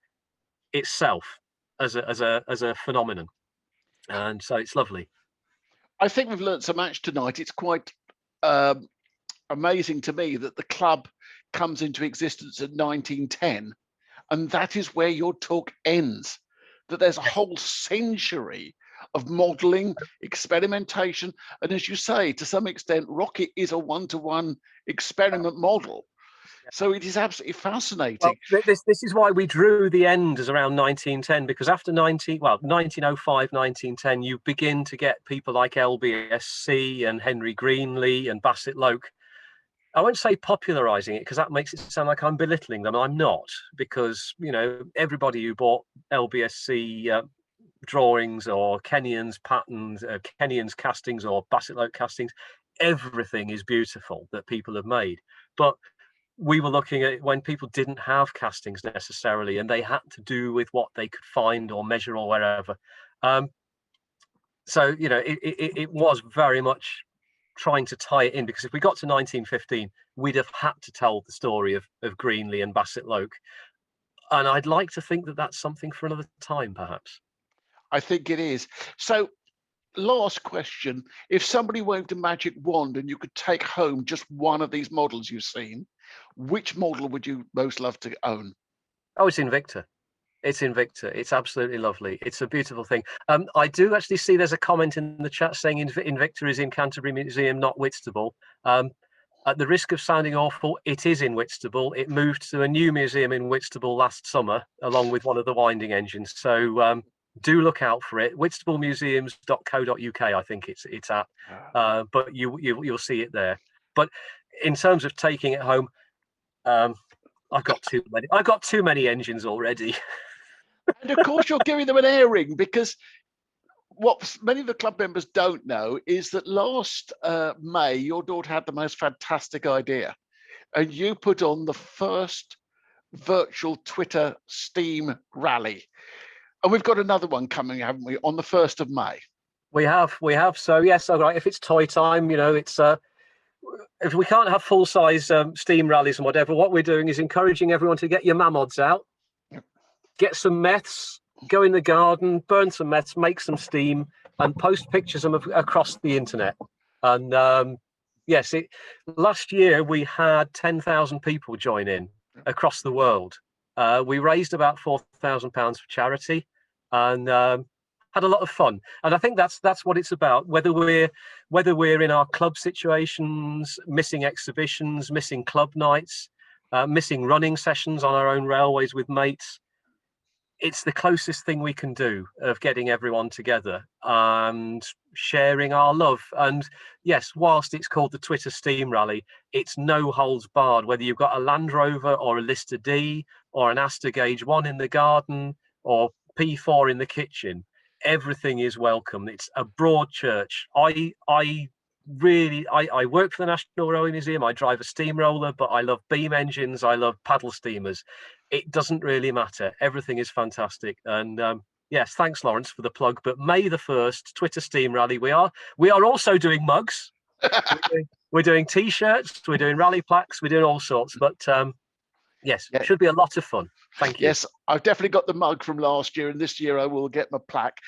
itself as a phenomenon. And so it's lovely. I think we've learned so much tonight. It's quite amazing to me that the club comes into existence in 1910, and that is where your talk ends. That there's a whole century of modelling, experimentation, and as you say, to some extent, Rocket is a one-to-one experiment model. So it is absolutely fascinating. Well, this is why we drew the end as around 1910, because after 1905, 1910, you begin to get people like LBSC and Henry Greenlee and Bassett Loke. I won't say popularizing it because that makes it sound like I'm belittling them. I'm not, because you know, everybody who bought LBSC drawings or Kenyon's patterns, Kenyon's castings or Bassett Loke castings, everything is beautiful that people have made. But we were looking at when people didn't have castings necessarily, and they had to do with what they could find or measure or wherever. So, you know, it was very much trying to tie it in, because if we got to 1915, we'd have had to tell the story of Greenley and Bassett Loke. And I'd like to think that that's something for another time, perhaps. I think it is. So, last question. If somebody waved a magic wand and you could take home just one of these models you've seen, which model would you most love to own? Oh, it's Invicta. It's Invicta. It's absolutely lovely. It's a beautiful thing. I do actually see there's a comment in the chat saying Invicta is in Canterbury Museum, not Whitstable. At the risk of sounding awful, it is in Whitstable. It moved to a new museum in Whitstable last summer, along with one of the winding engines. So do look out for it. whitstablemuseums.co.uk, I think it's at. But you'll see it there. But in terms of taking it home, I've got too many. I've got too many engines already. And of course, you're giving them an airing, because what many of the club members don't know is that last May, your daughter had the most fantastic idea, and you put on the first virtual Twitter Steam rally. And we've got another one coming, haven't we, on the 1st of May? We have. So yes, all right. If it's toy time, you know, it's if we can't have full size Steam rallies and whatever, what we're doing is encouraging everyone to get your mammods out, get some meths, go in the garden, burn some meths, make some steam, and post pictures of them across the internet. And yes, last year we had 10,000 people join in across the world. We raised about £4,000 for charity, and had a lot of fun. And I think that's what it's about. Whether we're in our club situations, missing exhibitions, missing club nights, missing running sessions on our own railways with mates, it's the closest thing we can do of getting everyone together and sharing our love. And yes, whilst it's called the Twitter Steam Rally, it's no holds barred, whether you've got a Land Rover or a Lister D or an Astor Gauge 1 in the garden or P4 in the kitchen. Everything is welcome. It's a broad church. I work for the National Railway Museum. I drive a steamroller, but I love beam engines. I love paddle steamers. It doesn't really matter. Everything is fantastic. And yes, thanks, Lawrence, for the plug. But May the 1st, Twitter Steam Rally. We are also doing mugs. we're doing T-shirts. We're doing rally plaques. We're doing all sorts. But yes, it should be a lot of fun. Thank you. Yes, I've definitely got the mug from last year, and this year I will get my plaque.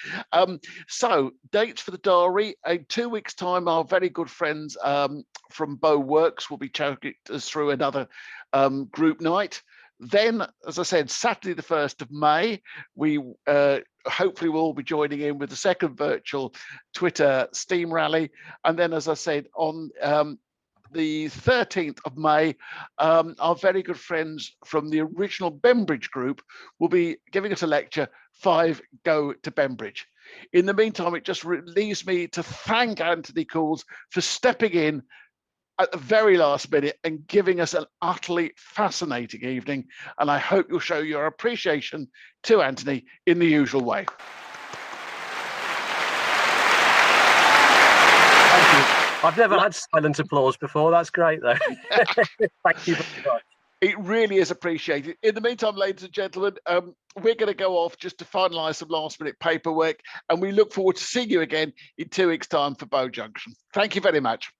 So, dates for the diary. In 2 weeks' time, our very good friends from Bow Works will be taking us through another group night. Then, as I said, Saturday the 1st of May, we hopefully will all be joining in with the second virtual Twitter Steam Rally. And then, as I said, on the 13th of May, our very good friends from the original Bembridge group will be giving us a lecture, 5 Go to Bembridge. In the meantime, it just leaves me to thank Anthony Coulls for stepping in at the very last minute and giving us an utterly fascinating evening. And I hope you'll show your appreciation to Anthony in the usual way. Thank you. I've never had silent applause before. That's great, though. Thank you very much. It really is appreciated. In the meantime, ladies and gentlemen, we're going to go off just to finalise some last-minute paperwork, and we look forward to seeing you again in 2 weeks' time for Bow Junction. Thank you very much.